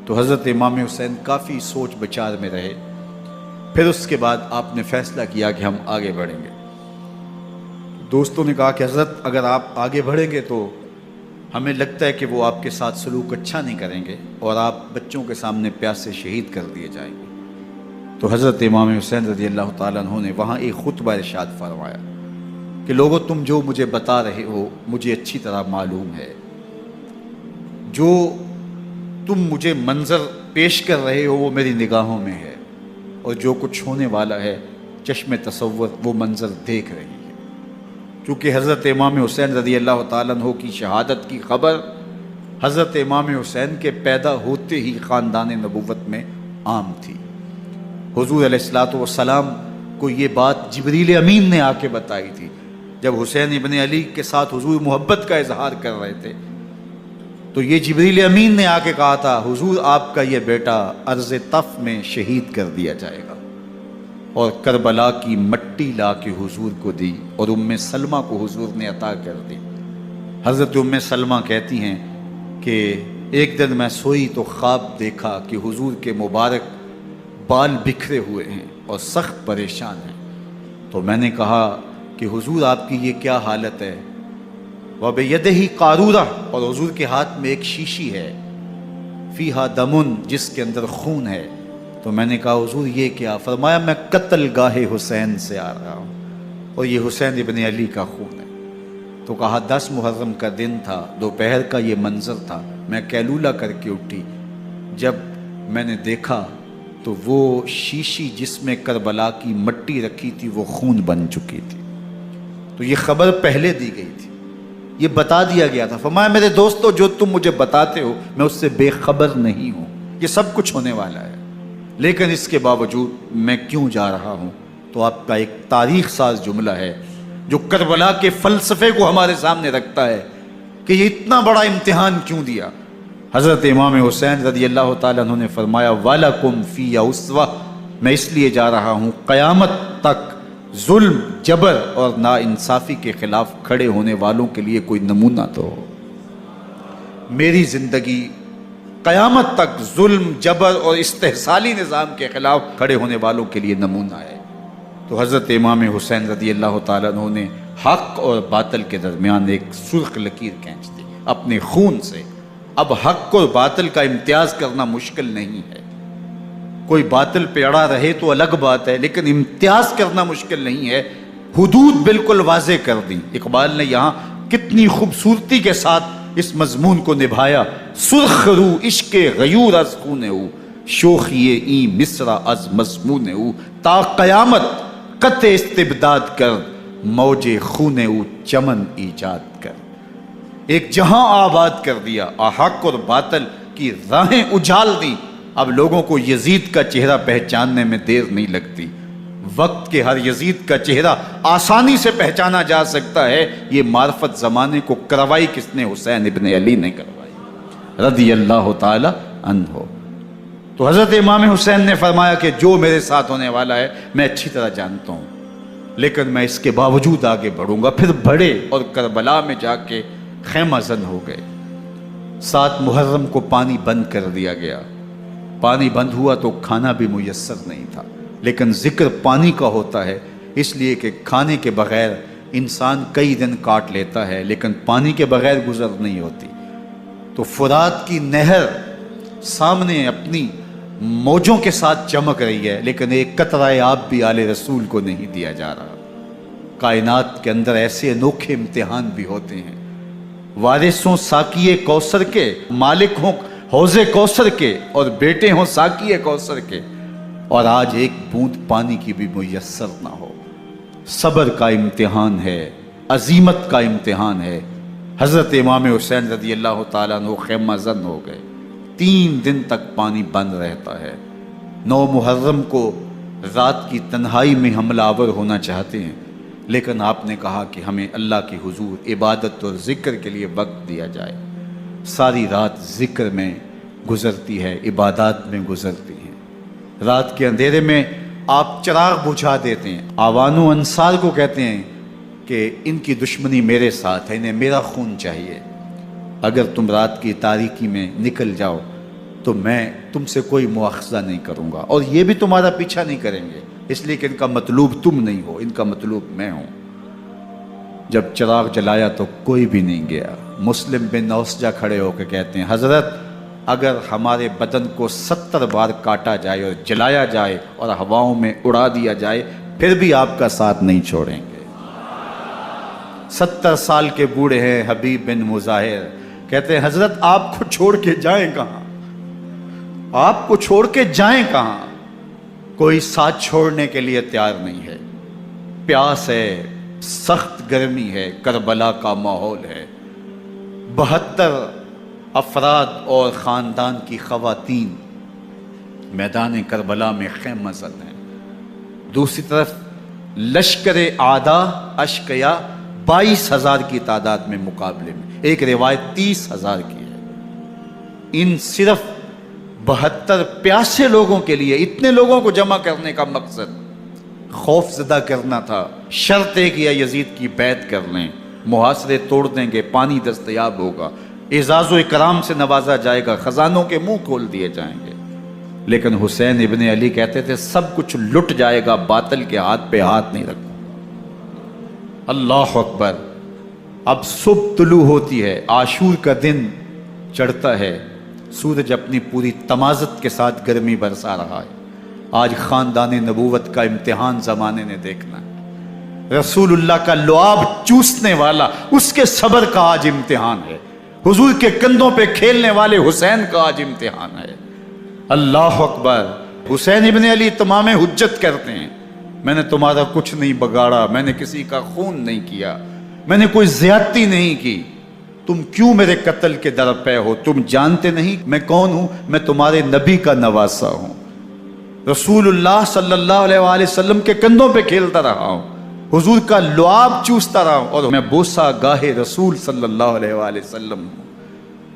[SPEAKER 2] تو حضرت امام حسین کافی سوچ بچار میں رہے۔ پھر اس کے بعد آپ نے فیصلہ کیا کہ ہم آگے بڑھیں گے۔ دوستوں نے کہا کہ حضرت اگر آپ آگے بڑھیں گے تو ہمیں لگتا ہے کہ وہ آپ کے ساتھ سلوک اچھا نہیں کریں گے اور آپ بچوں کے سامنے پیاسے شہید کر دیے جائیں گے۔ تو حضرت امام حسین رضی اللہ تعالیٰ عنہ نے وہاں ایک خطبہ ارشاد فرمایا کہ لوگوں تم جو مجھے بتا رہے ہو مجھے اچھی طرح معلوم ہے، جو تم مجھے منظر پیش کر رہے ہو وہ میری نگاہوں میں ہے، اور جو کچھ ہونے والا ہے چشم تصور وہ منظر دیکھ رہی ہے۔ چونکہ حضرت امام حسین رضی اللہ تعالیٰ عنہ کی شہادت کی خبر حضرت امام حسین کے پیدا ہوتے ہی خاندان نبوت میں عام تھی۔ حضور علیہ الصلوۃ والسلام کو یہ بات جبریل امین نے آ کے بتائی تھی جب حسین ابن علی کے ساتھ حضور محبت کا اظہار کر رہے تھے، تو یہ جبریل امین نے آ کے کہا تھا حضور آپ کا یہ بیٹا ارض طف میں شہید کر دیا جائے گا، اور کربلا کی مٹی لا کے حضور کو دی اور ام سلمہ کو حضور نے عطا کر دی۔ حضرت ام سلمہ کہتی ہیں کہ ایک دن میں سوئی تو خواب دیکھا کہ حضور کے مبارک بال بکھرے ہوئے ہیں اور سخت پریشان ہیں، تو میں نے کہا کہ حضور آپ کی یہ کیا حالت ہے؟ وَبِيَدِهِ قَارُورَةٌ، اور حضور کے ہاتھ میں ایک شیشی ہے، فیہا دمن، جس کے اندر خون ہے۔ تو میں نے کہا حضور یہ کیا؟ فرمایا میں قتل گاہ حسین سے آ رہا ہوں اور یہ حسین ابن علی کا خون ہے۔ تو کہا 10 محرم کا دن تھا، دوپہر کا یہ منظر تھا، میں کیلولہ کر کے اٹھی، جب میں نے دیکھا تو وہ شیشی جس میں کربلا کی مٹی رکھی تھی وہ خون بن چکی تھی۔ تو یہ خبر پہلے دی گئی تھی، یہ بتا دیا گیا تھا۔ فرمایا میرے دوستو جو تم مجھے بتاتے ہو میں اس سے بے خبر نہیں ہوں، یہ سب کچھ ہونے والا ہے، لیکن اس کے باوجود میں کیوں جا رہا ہوں؟ تو آپ کا ایک تاریخ ساز جملہ ہے جو کربلا کے فلسفے کو ہمارے سامنے رکھتا ہے کہ یہ اتنا بڑا امتحان کیوں دیا۔ حضرت امام حسین رضی اللہ تعالیٰ عنہ نے فرمایا وَلَكُمْ فِي أُسْوَةٌ، میں اس لیے جا رہا ہوں قیامت تک ظلم، جبر اور ناانصافی کے خلاف کھڑے ہونے والوں کے لیے کوئی نمونہ تو ہو۔ میری زندگی قیامت تک ظلم، جبر اور استحصالی نظام کے خلاف کھڑے ہونے والوں کے لیے نمونہ ہے۔ تو حضرت امام حسین رضی اللہ تعالیٰ عنہ نے حق اور باطل کے درمیان ایک سرخ لکیر کھینچ دی اپنے خون سے۔ اب حق اور باطل کا امتیاز کرنا مشکل نہیں ہے، کوئی باطل پہ اڑا رہے تو الگ بات ہے، لیکن امتیاز کرنا مشکل نہیں ہے۔ حدود بالکل واضح کر دی۔ اقبال نے یہاں کتنی خوبصورتی کے ساتھ اس مضمون کو نبھایا۔ سرخ رو عشق غیور از خون او، شوخی این مصرع از مضمون او، تا قیامت قطع استبداد کر، موج خون او چمن ایجاد کر۔ ایک جہاں آباد کر دیا، حق اور باطل کی راہیں اجال دی۔ اب لوگوں کو یزید کا چہرہ پہچاننے میں دیر نہیں لگتی، وقت کے ہر یزید کا چہرہ آسانی سے پہچانا جا سکتا ہے۔ یہ معرفت زمانے کو کروائی کس نے؟ حسین ابن علی نے کروائی رضی اللہ تعالی عنہ۔ تو حضرت امام حسین نے فرمایا کہ جو میرے ساتھ ہونے والا ہے میں اچھی طرح جانتا ہوں، لیکن میں اس کے باوجود آگے بڑھوں گا۔ پھر بڑھے اور کربلا میں جا کے خیمہ زن ہو گئے۔ 7 محرم کو پانی بند کر دیا گیا۔ پانی بند ہوا تو کھانا بھی میسر نہیں تھا، لیکن ذکر پانی کا ہوتا ہے اس لیے کہ کھانے کے بغیر انسان کئی دن کاٹ لیتا ہے لیکن پانی کے بغیر گزر نہیں ہوتی. تو فرات کی نہر سامنے اپنی موجوں کے ساتھ چمک رہی ہے لیکن ایک قطرہ آب بھی آل رسول کو نہیں دیا جا رہا. کائنات کے اندر ایسے انوکھے امتحان بھی ہوتے ہیں. وارث ہوں ساقی کوثر کے، مالک ہوں حوض کوثر کے، اور بیٹے ہوں ساقی کوثر کے، اور آج ایک بوند پانی کی بھی میسر نہ ہو. صبر کا امتحان ہے، عزیمت کا امتحان ہے. حضرت امام حسین رضی اللہ تعالیٰ عنہ خیمہ زن ہو گئے. 3 دن تک پانی بند رہتا ہے. 9 محرم کو رات کی تنہائی میں حملہ آور ہونا چاہتے ہیں لیکن آپ نے کہا کہ ہمیں اللہ کے حضور عبادت اور ذکر کے لیے وقت دیا جائے. ساری رات ذکر میں گزرتی ہے، عبادات میں گزرتی ہے. رات کے اندھیرے میں آپ چراغ بجھا دیتے ہیں. آوان و انصار کو کہتے ہیں کہ ان کی دشمنی میرے ساتھ ہے، انہیں میرا خون چاہیے. اگر تم رات کی تاریکی میں نکل جاؤ تو میں تم سے کوئی مواخذہ نہیں کروں گا، اور یہ بھی تمہارا پیچھا نہیں کریں گے، اس لیے کہ ان کا مطلوب تم نہیں ہو، ان کا مطلوب میں ہوں. جب چراغ جلایا تو کوئی بھی نہیں گیا. مسلم بن اوسجہ کھڑے ہو کے کہتے ہیں حضرت اگر ہمارے بدن کو 70 بار کاٹا جائے اور جلایا جائے اور ہواؤں میں اڑا دیا جائے پھر بھی آپ کا ساتھ نہیں چھوڑیں گے. 70 سال کے بوڑھے ہیں حبیب بن مظاہر، کہتے ہیں حضرت آپ کو چھوڑ کے جائیں کہاں، آپ کو چھوڑ کے جائیں کہاں. کوئی ساتھ چھوڑنے کے لیے تیار نہیں ہے. پیاس ہے، سخت گرمی ہے، کربلا کا ماحول ہے. 72 افراد اور خاندان کی خواتین میدان کربلا میں خیمہ زن ہیں. دوسری طرف لشکر اعداء اشقیا 22,000 کی تعداد میں مقابلے میں، ایک روایت 30,000 کی ہے. ان صرف 72 پیاسے لوگوں کے لیے اتنے لوگوں کو جمع کرنے کا مقصد خوف زدہ کرنا تھا. شرط ہے کہ یزید کی بیعت کر لیں، محاصرے توڑ دیں گے، پانی دستیاب ہوگا، اعزاز و اکرام سے نوازا جائے گا، خزانوں کے منہ کھول دیے جائیں گے. لیکن حسین ابن علی کہتے تھے سب کچھ لٹ جائے گا، باطل کے ہاتھ پہ ہاتھ نہیں رکھا. اللہ اکبر. اب صبح طلوع ہوتی ہے، عاشور کا دن چڑھتا ہے، سورج اپنی پوری تمازت کے ساتھ گرمی برسا رہا ہے. آج خاندان نبوت کا امتحان زمانے نے دیکھنا ہے. رسول اللہ کا لعاب چوسنے والا اس کے صبر کا آج امتحان ہے. حضور کے کندھوں پہ کھیلنے والے حسین کا آج امتحان ہے. اللہ اکبر. حسین ابن علی تمام حجت کرتے ہیں میں نے تمہارا کچھ نہیں بگاڑا، میں نے کسی کا خون نہیں کیا، میں نے کوئی زیادتی نہیں کی، تم کیوں میرے قتل کے در پہ ہو؟ تم جانتے نہیں میں کون ہوں؟ میں تمہارے نبی کا نواسا ہوں. رسول اللہ صلی اللہ علیہ وآلہ وسلم کے کندھوں پہ کھیلتا رہا ہوں، حضور کا لعاب چوستا رہا ہوں، اور میں بوسہ گاہ رسول صلی اللہ علیہ وآلہ وسلم ہوں.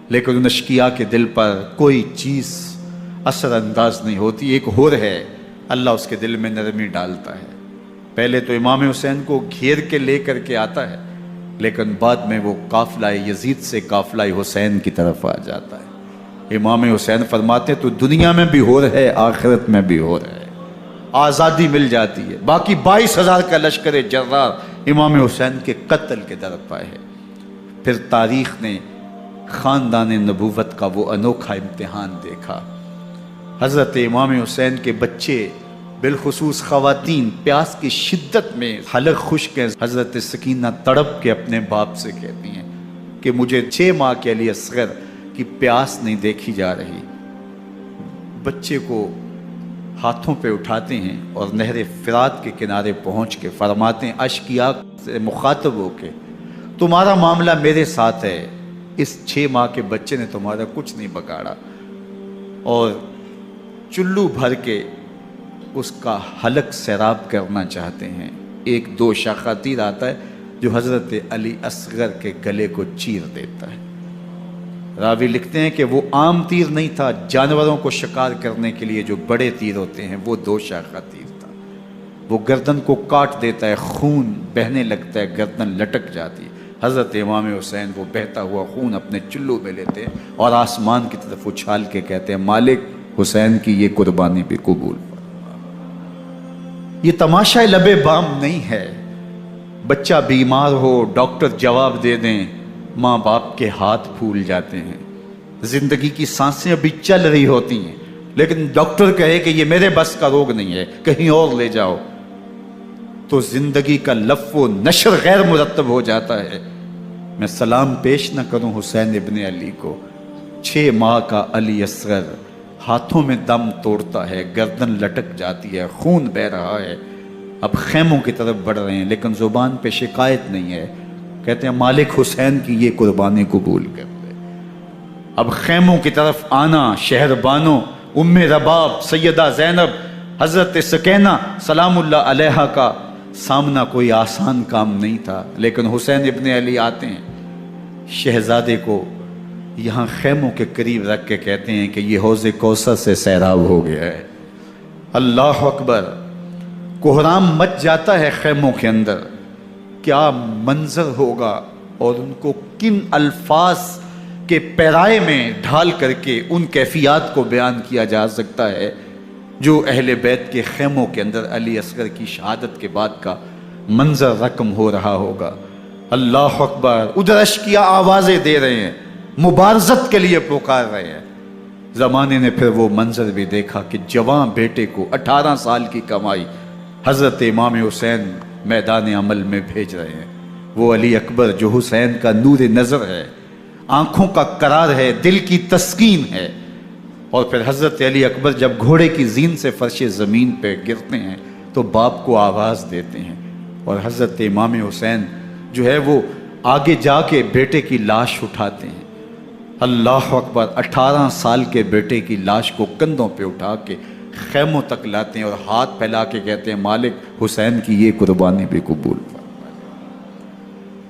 [SPEAKER 2] لیکن ان اشقیاء کے دل پر کوئی چیز اثر انداز نہیں ہوتی. ایک ہور ہے، اللہ اس کے دل میں نرمی ڈالتا ہے. پہلے تو امام حسین کو گھیر کے لے کر کے آتا ہے لیکن بعد میں وہ قافلہ یزید سے قافلہ حسین کی طرف آ جاتا ہے. امام حسین فرماتے تو دنیا میں بھی ہو رہا ہے، آخرت میں بھی ہو رہا ہے، آزادی مل جاتی ہے. باقی 22,000 کا لشکر جرار امام حسین کے قتل کے در پائے ہے. پھر تاریخ نے خاندان نبوت کا وہ انوکھا امتحان دیکھا. حضرت امام حسین کے بچے بالخصوص خواتین پیاس کی شدت میں حلق خشک ہیں. حضرت سکینہ تڑپ کے اپنے باپ سے کہتی ہیں کہ مجھے 6 ماہ کے علی اصغر کی پیاس نہیں دیکھی جا رہی. بچے کو ہاتھوں پہ اٹھاتے ہیں اور نہر فرات کے کنارے پہنچ کے فرماتے ہیں اشقیاء سے مخاطب ہو کے تمہارا معاملہ میرے ساتھ ہے، اس 6 ماہ کے بچے نے تمہارا کچھ نہیں بگاڑا. اور چلو بھر کے اس کا حلق سیراب کرنا چاہتے ہیں. ایک 2 شاخہ تیر آتا ہے جو حضرت علی اصغر کے گلے کو چیر دیتا ہے. راوی لکھتے ہیں کہ وہ عام تیر نہیں تھا، جانوروں کو شکار کرنے کے لیے جو بڑے تیر ہوتے ہیں وہ 2 شاخہ تیر تھا. وہ گردن کو کاٹ دیتا ہے، خون بہنے لگتا ہے، گردن لٹک جاتی ہے. حضرت امام حسین وہ بہتا ہوا خون اپنے چلو میں لیتے ہیں اور آسمان کی طرف اچھال کے کہتے ہیں مالک حسین کی یہ قربانی بھی قبول. یہ تماشا لبے بام نہیں ہے، بچہ بیمار ہو ڈاکٹر جواب دے دیں، ماں باپ کے ہاتھ پھول جاتے ہیں، زندگی کی سانسیں ابھی چل رہی ہوتی ہیں لیکن ڈاکٹر کہے کہ یہ میرے بس کا روگ نہیں ہے، کہیں اور لے جاؤ، تو زندگی کا لف و نشر غیر مرتب ہو جاتا ہے۔ میں سلام پیش نہ کروں حسین ابن علی کو، 6 ماہ کا علی اصغر ہاتھوں میں دم توڑتا ہے، گردن لٹک جاتی ہے، خون بہہ رہا ہے، اب خیموں کی طرف بڑھ رہے ہیں لیکن زبان پہ شکایت نہیں ہے، کہتے ہیں مالک حسین کی یہ قربانی قبول کر لے۔ اب خیموں کی طرف آنا، شہر بانو، ام رباب، سیدہ زینب، حضرت سکینہ سلام اللہ علیہا کا سامنا کوئی آسان کام نہیں تھا، لیکن حسین ابن علی آتے ہیں، شہزادے کو یہاں خیموں کے قریب رکھ کے کہتے ہیں کہ یہ حوض کوثر سے سیراب ہو گیا ہے۔ اللہ اکبر، کوہرام مچ جاتا ہے خیموں کے اندر، کیا منظر ہوگا اور ان کو کن الفاظ کے پیرائے میں ڈھال کر کے ان کیفیات کو بیان کیا جا سکتا ہے جو اہل بیت کے خیموں کے اندر علی اصغر کی شہادت کے بعد کا منظر رقم ہو رہا ہوگا۔ اللہ اکبر، ادھر اشکیا آوازیں دے رہے ہیں، مبارزت کے لیے پکار رہے ہیں۔ زمانے نے پھر وہ منظر بھی دیکھا کہ جوان بیٹے کو 18 سال کی کمائی حضرت امام حسین میدان عمل میں بھیج رہے ہیں، وہ علی اکبر جو حسین کا نور نظر ہے، آنکھوں کا قرار ہے، دل کی تسکین ہے۔ اور پھر حضرت علی اکبر جب گھوڑے کی زین سے فرش زمین پہ گرتے ہیں تو باپ کو آواز دیتے ہیں، اور حضرت امام حسین جو ہے وہ آگے جا کے بیٹے کی لاش اٹھاتے ہیں۔ اللہ اکبر، 18 سال کے بیٹے کی لاش کو کندھوں پہ اٹھا کے خیموں تک لاتے ہیں اور ہاتھ پھیلا کے کہتے ہیں مالک حسین کی یہ قربانی بھی قبول فرما۔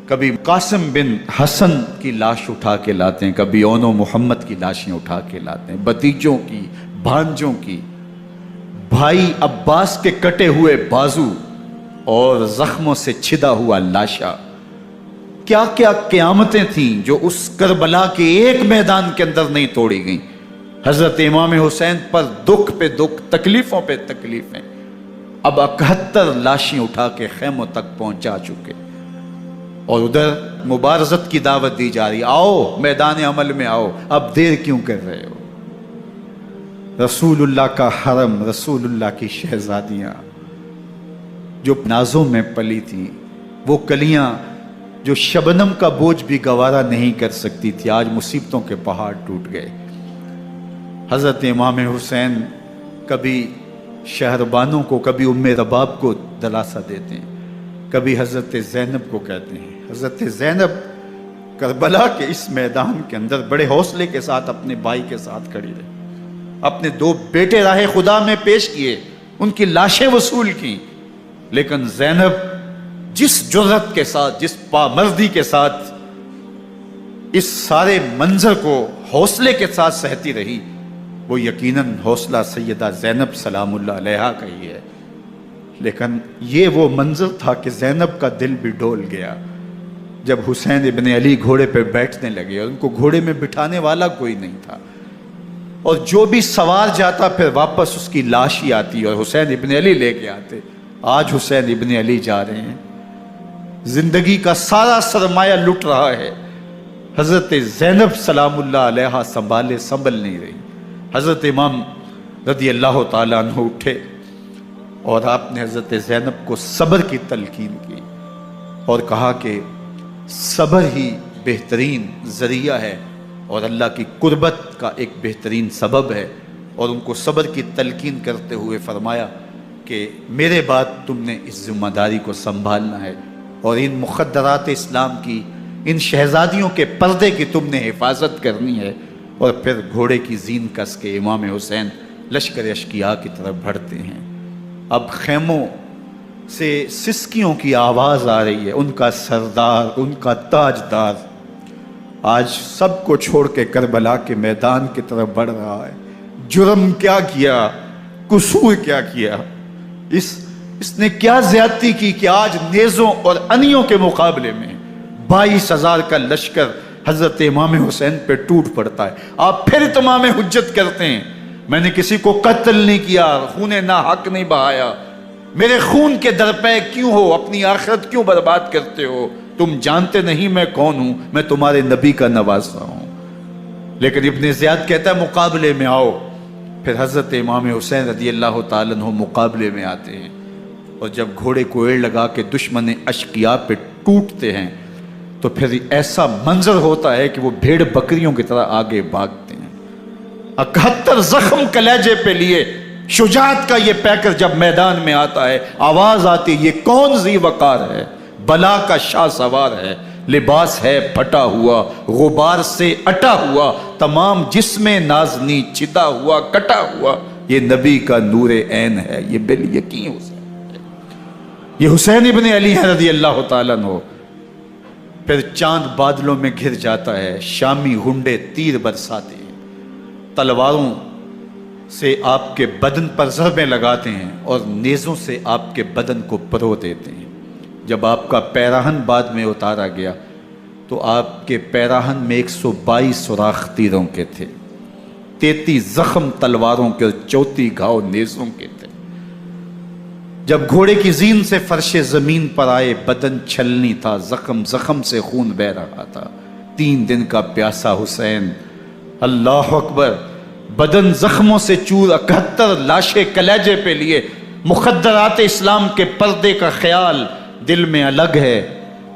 [SPEAKER 2] کبھی قاسم بن حسن کی لاش اٹھا کے لاتے ہیں، کبھی اون و محمد کی لاشیں اٹھا کے لاتے ہیں، بھتیجوں کی، بھانجوں کی، بھائی عباس کے کٹے ہوئے بازو اور زخموں سے چھدا ہوا لاشا۔ کیا کیا قیامتیں تھیں جو اس کربلا کے ایک میدان کے اندر نہیں توڑی گئیں۔ حضرت امام حسین پر دکھ پہ دکھ، تکلیفوں پہ تکلیفیں، اب 71 لاشیں اٹھا کے خیموں تک پہنچا چکے، اور ادھر مبارزت کی دعوت دی جا رہی، آؤ میدان عمل میں آؤ، اب دیر کیوں کر رہے ہو۔ رسول اللہ کا حرم، رسول اللہ کی شہزادیاں جو نازوں میں پلی تھی، وہ کلیاں جو شبنم کا بوجھ بھی گوارا نہیں کر سکتی تھی، آج مصیبتوں کے پہاڑ ٹوٹ گئے۔ حضرت امام حسین کبھی شہربانوں کو، کبھی ام رباب کو دلاسا دیتے ہیں، کبھی حضرت زینب کو کہتے ہیں۔ حضرت زینب کربلا کے اس میدان کے اندر بڑے حوصلے کے ساتھ اپنے بھائی کے ساتھ کھڑی رہی، اپنے 2 بیٹے راہ خدا میں پیش کیے، ان کی لاشیں وصول کی، لیکن زینب جس جرأت کے ساتھ، جس پامردی کے ساتھ اس سارے منظر کو حوصلے کے ساتھ سہتی رہی، وہ یقیناً حوصلہ سیدہ زینب سلام اللہ علیہا کا ہی ہے، لیکن یہ وہ منظر تھا کہ زینب کا دل بھی ڈول گیا جب حسین ابن علی گھوڑے پہ بیٹھنے لگے اور ان کو گھوڑے میں بٹھانے والا کوئی نہیں تھا، اور جو بھی سوار جاتا پھر واپس اس کی لاش ہی آتی اور حسین ابن علی لے کے آتے۔ آج حسین ابن علی جا رہے ہیں، زندگی کا سارا سرمایہ لٹ رہا ہے، حضرت زینب سلام اللہ علیہا سنبھل نہیں رہی۔ حضرت امام رضی اللہ تعالیٰ عنہ اٹھے اور آپ نے حضرت زینب کو صبر کی تلقین کی اور کہا کہ صبر ہی بہترین ذریعہ ہے اور اللہ کی قربت کا ایک بہترین سبب ہے، اور ان کو صبر کی تلقین کرتے ہوئے فرمایا کہ میرے بعد تم نے اس ذمہ داری کو سنبھالنا ہے اور ان مخدرات اسلام کی، ان شہزادیوں کے پردے کی تم نے حفاظت کرنی ہے۔ اور پھر گھوڑے کی زین کس کے امام حسین لشکر اشکیا کی طرف بڑھتے ہیں۔ اب خیموں سے سسکیوں کی آواز آ رہی ہے، ان کا سردار، ان کا تاجدار آج سب کو چھوڑ کے کربلا کے میدان کی طرف بڑھ رہا ہے۔ جرم کیا کیا، قصور کیا کیا، اس نے کیا زیادتی کی کہ آج نیزوں اور انیوں کے مقابلے میں 22,000 کا لشکر حضرت امام حسین پہ ٹوٹ پڑتا ہے۔ آپ پھر تمام حجت کرتے ہیں میں نے کسی کو قتل نہیں کیا، خون ناحق نہیں بہایا، میرے خون کے درپے کیوں ہو؟ اپنی آخرت کیوں برباد کرتے ہو؟ تم جانتے نہیں میں کون ہوں؟ میں تمہارے نبی کا نواسا ہوں۔ لیکن ابن زیاد کہتا ہے مقابلے میں آؤ۔ پھر حضرت امام حسین رضی اللہ تعالیٰ عنہ مقابلے میں آتے ہیں، اور جب گھوڑے کو ایڑ لگا کے دشمن اشقیاء پہ ٹوٹتے ہیں تو پھر ایسا منظر ہوتا ہے کہ وہ بھیڑ بکریوں کی طرح آگے بھاگتے ہیں۔ 71 زخم کلیجے پہ لیے شجاعت کا یہ پیکر جب میدان میں آتا ہے، آواز آتی یہ کون ذی وقار ہے؟ بلا کا شاہ سوار ہے، لباس ہے پھٹا ہوا، غبار سے اٹا ہوا، تمام جسم نازنی چدا ہوا کٹا ہوا، یہ نبی کا نور عین ہے، یہ بالیقین حسین، یہ حسین ابن علی ہے رضی اللہ تعالیٰ عنہ۔ پھر چاند بادلوں میں گھر جاتا ہے، شامی گنڈے تیر برساتے ہیں، تلواروں سے آپ کے بدن پر ضربیں لگاتے ہیں اور نیزوں سے آپ کے بدن کو پرو دیتے ہیں۔ جب آپ کا پیراہن بعد میں اتارا گیا تو آپ کے پیراہن میں 122 سوراخ تیروں کے تھے، 33 زخم تلواروں کے اور 34 گھاؤ نیزوں کے تھے۔ جب گھوڑے کی زین سے فرش زمین پر آئے، بدن چھلنی تھا، زخم زخم سے خون بہ رہا تھا، 3 دن کا پیاسا حسین، اللہ اکبر، بدن زخموں سے چور، 71 لاشیں کلیجے پہ لیے، مخدرات اسلام کے پردے کا خیال دل میں الگ ہے،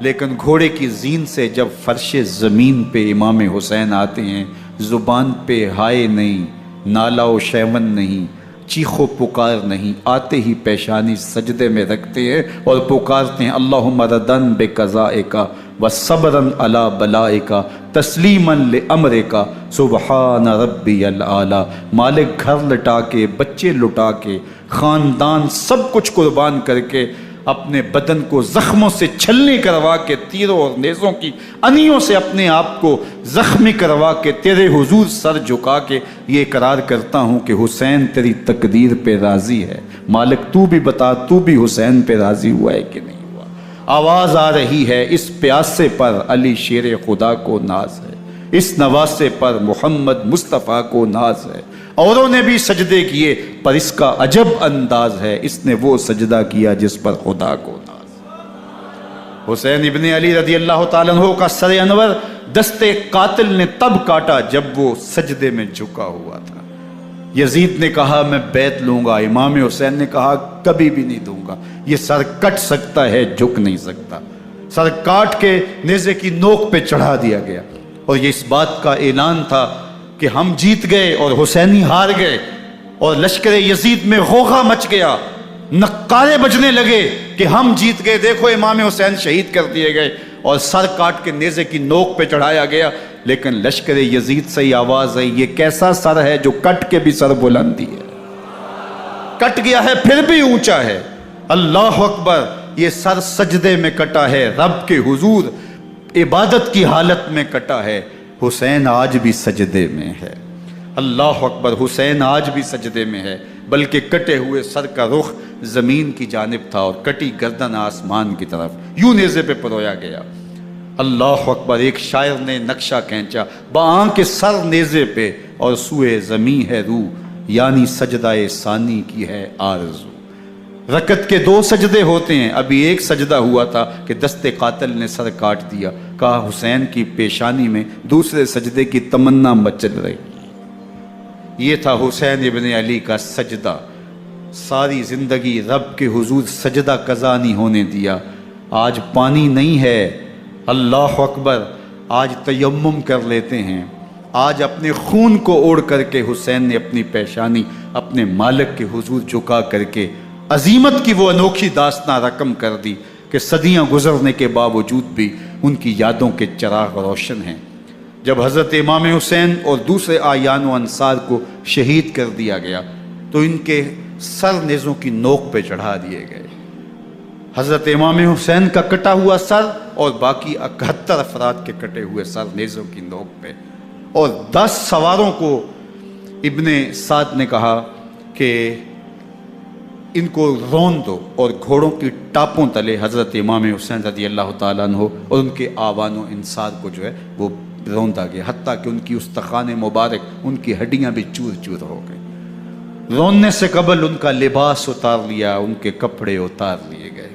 [SPEAKER 2] لیکن گھوڑے کی زین سے جب فرش زمین پہ امام حسین آتے ہیں، زبان پہ ہائے نہیں، نالا و شیون نہیں، چیخ و پکار نہیں، آتے ہی پیشانی سجدے میں رکھتے ہیں اور پکارتے ہیں اللہم ردن بقضائک وصبرن علی بلائک تسلیما لامرک سبحان ربی الاعلی۔ مالک گھر لٹا کے، بچے لٹا کے، خاندان سب کچھ قربان کر کے، اپنے بدن کو زخموں سے چھلنی کروا کے، تیروں اور نیزوں کی انیوں سے اپنے آپ کو زخمی کروا کے، تیرے حضور سر جھکا کے یہ اقرار کرتا ہوں کہ حسین تیری تقدیر پہ راضی ہے، مالک تو بھی بتا، تو بھی حسین پہ راضی ہوا ہے کہ نہیں ہوا؟ آواز آ رہی ہے اس پیاسے پر علی شیر خدا کو ناز ہے، اس نواسے پر محمد مصطفیٰ کو ناز ہے۔ اوروں نے بھی سجدے کیے پر اس کا عجب انداز ہے، اس نے وہ سجدہ کیا جس پر خدا کو ناز۔ حسین ابن علی رضی اللہ تعالیٰ عنہ کا سر انور دستے قاتل نے تب کاٹا جب وہ سجدے میں جھکا ہوا تھا۔ یزید نے کہا میں بیعت لوں گا، امام حسین نے کہا کبھی بھی نہیں دوں گا، یہ سر کٹ سکتا ہے جھک نہیں سکتا۔ سر کاٹ کے نیزے کی نوک پہ چڑھا دیا گیا، اور یہ اس بات کا اعلان تھا کہ ہم جیت گئے اور حسینی ہار گئے، اور لشکر یزید میں غوغا مچ گیا، نقارے بجنے لگے کہ ہم جیت گئے، دیکھو امام حسین شہید کر دیے گئے، اور سر کاٹ کے نیزے کی نوک پہ چڑھایا گیا۔ لیکن لشکر یزید سے ہی آواز آئی یہ کیسا سر ہے جو کٹ کے بھی سر بلندی ہے، کٹ گیا ہے پھر بھی اونچا ہے، اللہ اکبر، یہ سر سجدے میں کٹا ہے، رب کے حضور عبادت کی حالت میں کٹا ہے، حسین آج بھی سجدے میں ہے، اللہ اکبر، حسین آج بھی سجدے میں ہے، بلکہ کٹے ہوئے سر کا رخ زمین کی جانب تھا اور کٹی گردن آسمان کی طرف، یوں نیزے پہ پرویا گیا، اللہ اکبر۔ ایک شاعر نے نقشہ کھینچا بآنکھ سر نیزے پہ اور سوئے زمین ہے روح، یعنی سجدہ ثانی کی ہے آرزو۔ رکعت کے 2 سجدے ہوتے ہیں، ابھی ایک سجدہ ہوا تھا کہ دست قاتل نے سر کاٹ دیا، کہا حسین کی پیشانی میں دوسرے سجدے کی تمنا مچل رہی۔ یہ تھا حسین ابن علی کا سجدہ، ساری زندگی رب کے حضور سجدہ قضا نہیں ہونے دیا۔ آج پانی نہیں ہے، اللہ اکبر، آج تیمم کر لیتے ہیں، آج اپنے خون کو اوڑھ کر کے حسین نے اپنی پیشانی اپنے مالک کے حضور جھکا کر کے عظیمت کی وہ انوکھی داستان رقم کر دی کہ صدیاں گزرنے کے باوجود بھی ان کی یادوں کے چراغ روشن ہیں۔ جب حضرت امام حسین اور دوسرے آیان و انصار کو شہید کر دیا گیا تو ان کے سر نیزوں کی نوک پہ چڑھا دیے گئے، حضرت امام حسین کا کٹا ہوا سر اور باقی 71 افراد کے کٹے ہوئے سر نیزوں کی نوک پہ، اور 10 سواروں کو ابن سعد نے کہا کہ ان کو رون دو، اور گھوڑوں کی ٹاپوں تلے حضرت امام حسین رضی اللہ تعالیٰ عنہ اور ان کے آوان و انصار کو جو ہے وہ روندا گیا، حتیٰ کہ ان کی استخوان مبارک، ان کی ہڈیاں بھی چور چور ہو گئی۔ رونے سے قبل ان کا لباس اتار لیا، ان کے کپڑے اتار لیے گئے۔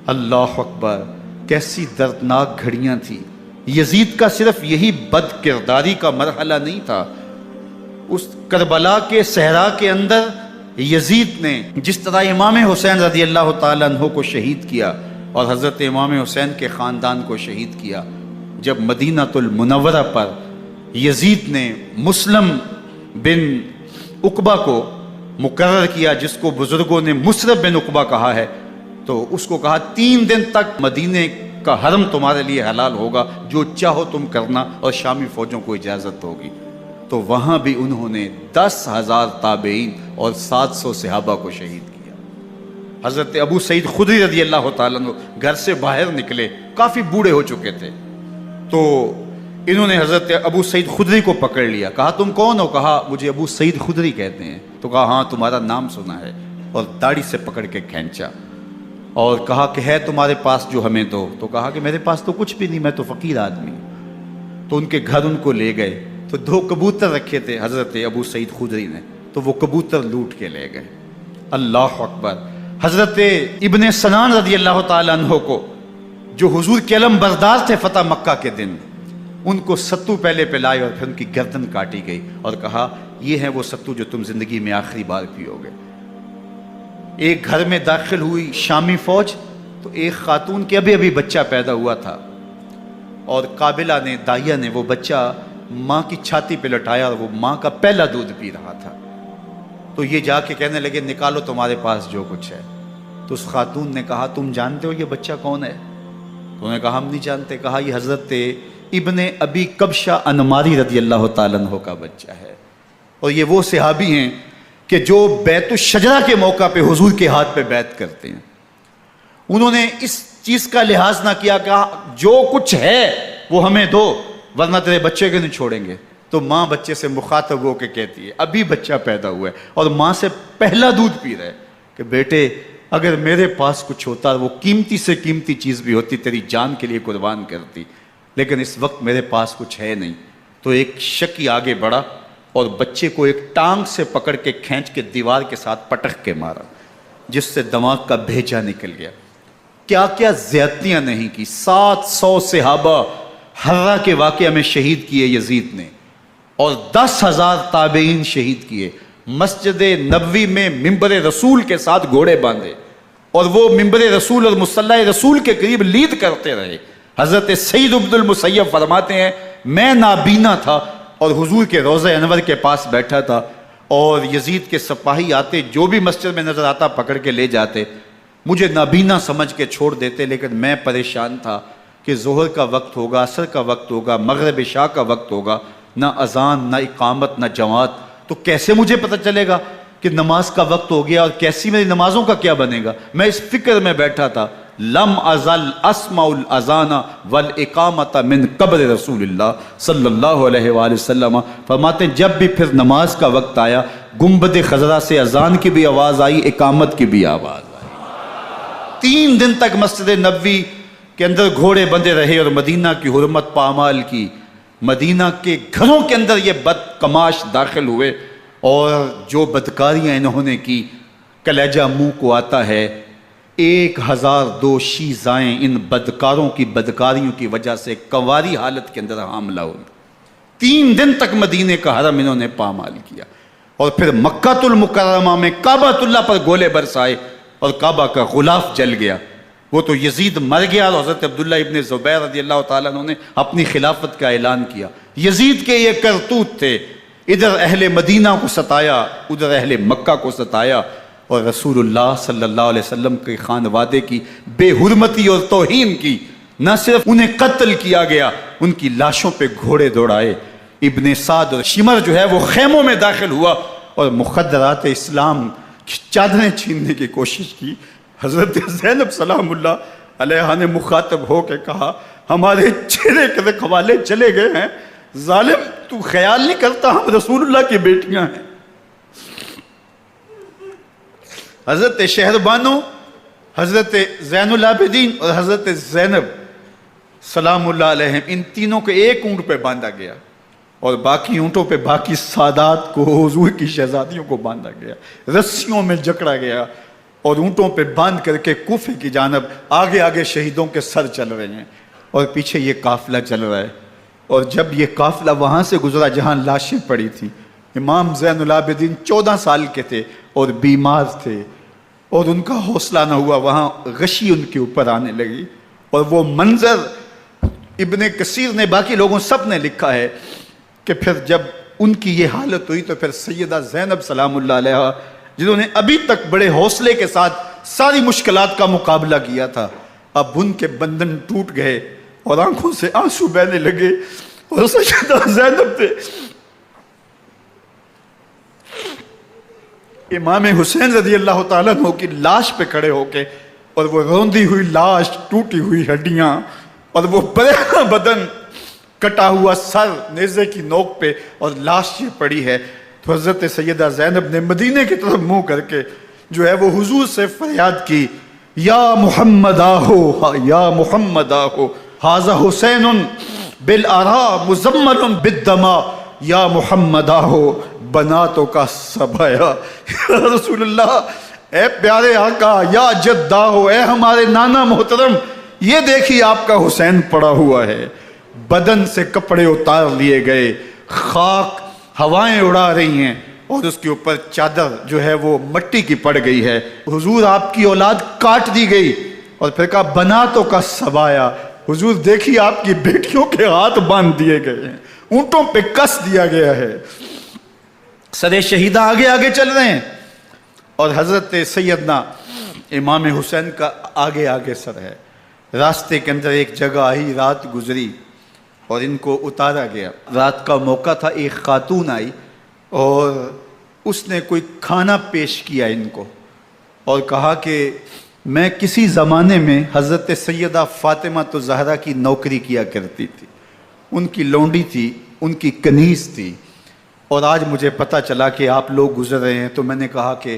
[SPEAKER 2] اللہ اکبر، کیسی دردناک گھڑیاں تھیں۔ یزید کا صرف یہی بد کرداری کا مرحلہ نہیں تھا، اس کربلا کے صحرا کے اندر یزید نے جس طرح امام حسین رضی اللہ تعالیٰ عنہ کو شہید کیا اور حضرت امام حسین کے خاندان کو شہید کیا، جب مدینہ المنورہ پر یزید نے مسلم بن عقبہ کو مقرر کیا، جس کو بزرگوں نے مصرف بن عقبہ کہا ہے، تو اس کو کہا 3 دن تک مدینے کا حرم تمہارے لیے حلال ہوگا، جو چاہو تم کرنا، اور شامی فوجوں کو اجازت ہوگی۔ تو وہاں بھی انہوں نے 10,000 تابعین اور 700 صحابہ کو شہید کیا۔ حضرت ابو سعید خدری رضی اللہ تعالیٰ عنہ گھر سے باہر نکلے، کافی بوڑھے ہو چکے تھے، تو انہوں نے حضرت ابو سعید خدری کو پکڑ لیا، کہا تم کون ہو؟ کہا مجھے ابو سعید خدری کہتے ہیں۔ تو کہا ہاں تمہارا نام سنا ہے، اور داڑھی سے پکڑ کے کھینچا اور کہا کہ ہے تمہارے پاس جو ہمیں دو؟ تو کہا کہ میرے پاس تو کچھ بھی نہیں، میں تو فقیر آدمی ہوں۔ تو ان کے گھر ان کو لے گئے، تو 2 کبوتر رکھے تھے حضرت ابو سعید خدری نے، تو وہ کبوتر لوٹ کے لے گئے۔ اللہ اکبر۔ حضرت ابن سنان رضی اللہ تعالیٰ عنہ کو، جو حضور کے علم بردار تھے فتح مکہ کے دن، ان کو ستو پہلے پلائے اور پھر ان کی گردن کاٹی گئی اور کہا یہ ہے وہ ستو جو تم زندگی میں آخری بار پیو گے۔ ایک گھر میں داخل ہوئی شامی فوج، تو ایک خاتون کے ابھی بچہ پیدا ہوا تھا، اور قابلہ نے، دائیا نے وہ بچہ ماں کی چھاتی پہ لٹایا، اور وہ ماں کا پہلا دودھ پی رہا تھا۔ تو یہ جا کے کہنے لگے نکالو تمہارے پاس جو کچھ ہے۔ تو اس خاتون نے کہا تم جانتے ہو یہ بچہ کون ہے؟ تو انہوں نے کہا ہم نہیں جانتے۔ کہا یہ حضرت ابن ابی کبشہ انماری رضی اللہ تعالیٰ عنہ کا بچہ ہے، اور یہ وہ صحابی ہیں کہ جو بیت الشجرہ کے موقع پہ حضور کے ہاتھ پہ بیعت کرتے ہیں۔ انہوں نے اس چیز کا لحاظ نہ کیا کہ جو کچھ ہے وہ ہمیں دو، ورنہ تیرے بچے کو نہیں چھوڑیں گے۔ تو ماں بچے سے مخاطب ہو کے کہتی ہے، ابھی بچہ پیدا ہوا ہے اور ماں سے پہلا دودھ پی رہا ہے، کہ بیٹے اگر میرے پاس کچھ ہوتا، وہ قیمتی سے قیمتی چیز بھی ہوتی، تیری جان کے لیے قربان کرتی، لیکن اس وقت میرے پاس کچھ ہے نہیں۔ تو ایک شکی آگے بڑھا اور بچے کو ایک ٹانگ سے پکڑ کے کھینچ کے دیوار کے ساتھ پٹک کے مارا، جس سے دماغ کا بھیجا نکل گیا۔ کیا کیا زیادتیاں نہیں کی۔ 700 صحابہ حرہ کے واقعہ میں شہید کیے یزید نے، اور 10,000 تابعین شہید کیے۔ مسجد نبوی میں ممبر رسول کے ساتھ گھوڑے باندھے، اور وہ ممبر رسول اور مصلی رسول کے قریب لید کرتے رہے۔ حضرت سعید عبد المسیب فرماتے ہیں میں نابینا تھا اور حضور کے روضہ انور کے پاس بیٹھا تھا، اور یزید کے سپاہی آتے، جو بھی مسجد میں نظر آتا پکڑ کے لے جاتے، مجھے نابینا سمجھ کے چھوڑ دیتے، لیکن میں پریشان تھا کہ ظہر کا وقت ہوگا، عصر کا وقت ہوگا، مغرب عشاء کا وقت ہوگا، نہ اذان نہ اقامت نہ جماعت، تو کیسے مجھے پتہ چلے گا کہ نماز کا وقت ہو گیا، اور کیسی میری نمازوں کا کیا بنے گا؟ میں اس فکر میں بیٹھا تھا۔ لم ازل اسمع الاذان والاقامت من قبر رسول اللہ صلی اللہ علیہ وآلہ وسلم۔ فرماتے ہیں جب بھی پھر نماز کا وقت آیا، گنبد خضرا سے اذان کی بھی آواز آئی، اقامت کی بھی آواز آئی۔ 3 دن تک مسجد نبوی کے اندر گھوڑے بندے رہے، اور مدینہ کی حرمت پامال کی۔ مدینہ کے گھروں کے اندر یہ بدکماش داخل ہوئے، اور جو بدکاریاں انہوں نے کی، کلیجہ منہ کو آتا ہے۔ 1002 شیزائیں ان بدکاروں کی بدکاریوں کی وجہ سے کنواری حالت کے اندر حاملہ ہوئی۔ 3 دن تک مدینے کا حرم انہوں نے پامال کیا، اور پھر مکہ المکرمہ میں کعبہ اللہ پر گولے برسائے، اور کعبہ کا غلاف جل گیا۔ وہ تو یزید مر گیا، اور حضرت عبداللہ ابن زبیر رضی اللہ تعالیٰ عنہ نے اپنی خلافت کا اعلان کیا۔ یزید کے یہ کرتوت تھے، ادھر اہل مدینہ کو ستایا، ادھر اہل مکہ کو ستایا، اور رسول اللہ صلی اللہ علیہ وسلم کے خانوادے کی بے حرمتی اور توہین کی۔ نہ صرف انہیں قتل کیا گیا، ان کی لاشوں پہ گھوڑے دوڑائے۔ ابن سعد اور شمر جو ہے وہ خیموں میں داخل ہوا اور مخدرات اسلام کی چادریں چھیننے کی کوشش کی۔ حضرت زینب سلام اللہ علیہ نے مخاطب ہو کے کہا ہمارے چہرے کے رکھوالے چلے گئے ہیں، ظالم تو خیال نہیں کرتا ہم رسول اللہ کی بیٹیاں ہیں۔ حضرت شہربانو، حضرت زین العابدین اور حضرت زینب سلام اللہ علیہم، ان تینوں کو ایک اونٹ پہ باندھا گیا، اور باقی اونٹوں پہ باقی سادات کو، حضور کی شہزادیوں کو باندھا گیا، رسیوں میں جکڑا گیا اور اونٹوں پہ باندھ کر کے کوفے کی جانب آگے آگے شہیدوں کے سر چل رہے ہیں اور پیچھے یہ قافلہ چل رہا ہے۔ اور جب یہ قافلہ وہاں سے گزرا جہاں لاشیں پڑی تھیں، امام زین العابدین 14 سال کے تھے اور بیمار تھے اور ان کا حوصلہ نہ ہوا، وہاں غشی ان کے اوپر آنے لگی، اور وہ منظر ابن کثیر نے، باقی لوگوں سب نے لکھا ہے کہ پھر جب ان کی یہ حالت ہوئی تو پھر سیدہ زینب سلام اللہ علیہا، جنہوں نے ابھی تک بڑے حوصلے کے ساتھ ساری مشکلات کا مقابلہ کیا تھا، اب ان کے بندھن ٹوٹ گئے اور آنکھوں سے آنسو بہنے لگے، اور سیدہ زینب تھے امام حسین رضی اللہ تعالیٰ عنہ کی لاش پہ کھڑے ہو کے، اور وہ روندی ہوئی لاش، ٹوٹی ہوئی ہڈیاں، اور وہ برینا بدن، کٹا ہوا سر نیزے کی نوک پہ، اور لاش یہ پڑی ہے، تو حضرت سیدہ زینب نے مدینے کی طرف منہ کر کے جو ہے وہ حضور سے فریاد کی، یا محمد آہو، یا محمد آہو، ھذا حسین بالآراء مزمل بالدماء، یا محمد آہو بناتوں کا سبایا۔ یا رسول اللہ، اے پیارے آقا، یا جد آہو، اے ہمارے نانا محترم، یہ دیکھیے آپ کا حسین پڑا ہوا ہے، بدن سے کپڑے اتار لیے گئے، خاک ہوائیں اڑا رہی ہیں اور اس کے اوپر چادر جو ہے وہ مٹی کی پڑ گئی ہے، حضور آپ کی اولاد کاٹ دی گئی، اور پھر کہا بناتوں کا سبایا، حضور دیکھیے آپ کی بیٹیوں کے ہاتھ باندھ دیے گئے ہیں، اونٹوں پہ کس دیا گیا ہے، سر شہیدہ آگے آگے چل رہے ہیں، اور حضرت سیدنا امام حسین کا آگے آگے سر ہے۔ راستے کے اندر ایک جگہ آئی، رات گزری اور ان کو اتارا گیا، رات کا موقع تھا، ایک خاتون آئی اور اس نے کوئی کھانا پیش کیا ان کو اور کہا کہ میں کسی زمانے میں حضرت سیدہ فاطمہ زہرا کی نوکری کیا کرتی تھی، ان کی لونڈی تھی، ان کی کنیز تھی، اور آج مجھے پتہ چلا کہ آپ لوگ گزر رہے ہیں، تو میں نے کہا کہ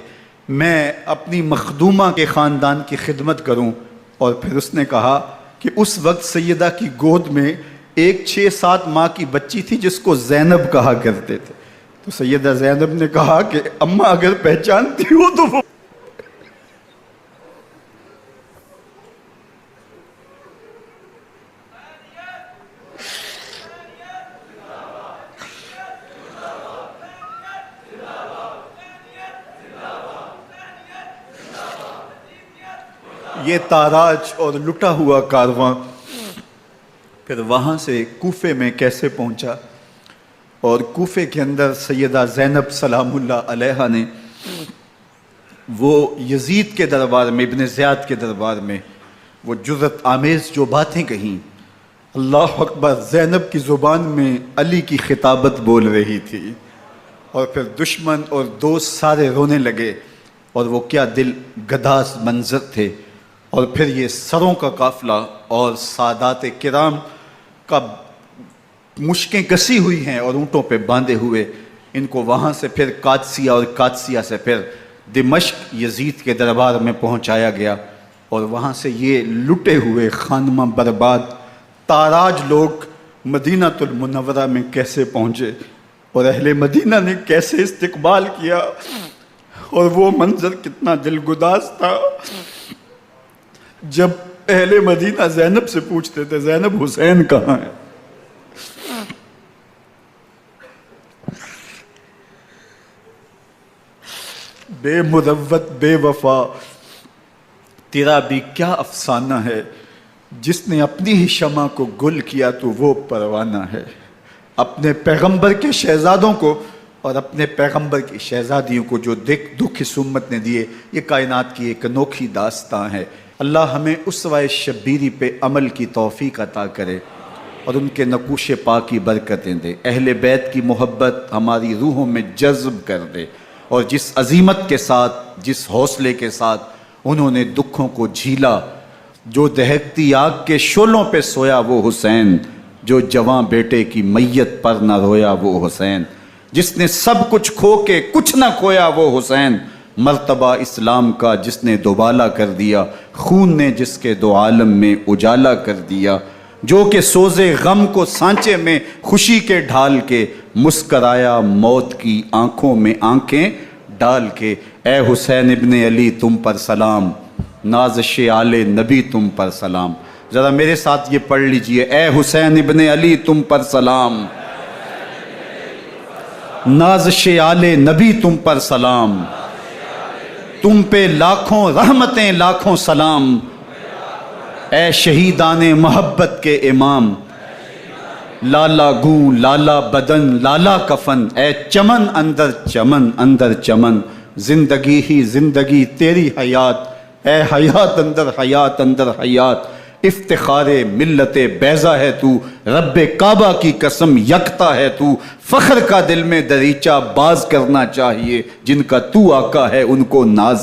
[SPEAKER 2] میں اپنی مخدومہ کے خاندان کی خدمت کروں، اور پھر اس نے کہا کہ اس وقت سیدہ کی گود میں ایک 6-7 ماہ کی بچی تھی جس کو زینب کہا کرتے تھے، تو سیدہ زینب نے کہا کہ اماں اگر پہچانتی ہو تو وہ یہ تاراج اور لٹا ہوا کارواں پھر وہاں سے کوفے میں کیسے پہنچا، اور کوفے کے اندر سیدہ زینب سلام اللہ علیہا نے وہ یزید کے دربار میں، ابن زیاد کے دربار میں وہ جرأت آمیز جو باتیں کہیں، اللہ اکبر، زینب کی زبان میں علی کی خطابت بول رہی تھی، اور پھر دشمن اور دوست سارے رونے لگے، اور وہ کیا دل گداز منظر تھے، اور پھر یہ سروں کا قافلہ اور سادات کرام کا مشکیں کسی ہوئی ہیں اور اونٹوں پہ باندھے ہوئے، ان کو وہاں سے پھر قادسیہ اور قادسیہ سے پھر دمشق یزید کے دربار میں پہنچایا گیا، اور وہاں سے یہ لٹے ہوئے خانمہ برباد تاراج لوگ مدینہ المنورہ میں کیسے پہنچے، اور اہل مدینہ نے کیسے استقبال کیا، اور وہ منظر کتنا دلگداز تھا جب اہل مدینہ زینب سے پوچھتے تھے زینب حسین کہاں ہے، بے مروت بے وفا تیرا بھی کیا افسانہ ہے، جس نے اپنی ہی شمع کو گل کیا تو وہ پروانہ ہے، اپنے پیغمبر کے شہزادوں کو اور اپنے پیغمبر کی شہزادیوں کو جو دکھ اس امت نے دیے، یہ کائنات کی ایک انوکھی داستان ہے۔ اللہ ہمیں اسوہ شبیری پہ عمل کی توفیق عطا کرے اور ان کے نقوش پاک کی برکتیں دے، اہل بیت کی محبت ہماری روحوں میں جذب کر دے، اور جس عظیمت کے ساتھ، جس حوصلے کے ساتھ انہوں نے دکھوں کو جھیلا، جو دہکتی آگ کے شعلوں پہ سویا وہ حسین، جو جواں بیٹے کی میت پر نہ رویا وہ حسین، جس نے سب کچھ کھو کے کچھ نہ کھویا وہ حسین، مرتبہ اسلام کا جس نے دوبالا کر دیا، خون نے جس کے دو عالم میں اجالا کر دیا، جو کہ سوزے غم کو سانچے میں خوشی کے ڈھال کے مسکرایا موت کی آنکھوں میں آنکھیں ڈال کے۔ اے حسین ابن علی تم پر سلام، نازش آل نبی تم پر سلام۔ ذرا میرے ساتھ یہ پڑھ لیجئے، اے حسین ابن علی تم پر سلام، نازش آل نبی تم پر سلام، تم پہ لاکھوں رحمتیں لاکھوں سلام، اے شہیدان محبت کے امام، لالا گوں لالا بدن لالا کفن، اے چمن اندر چمن، زندگی ہی زندگی تیری حیات، اے حیات اندر حیات، افتخار ملت بیضا ہے تو، رب کعبہ کی قسم یکتا ہے تو، فخر کا دل میں دریچہ باز کرنا چاہیے، جن کا تو آقا ہے ان کو ناز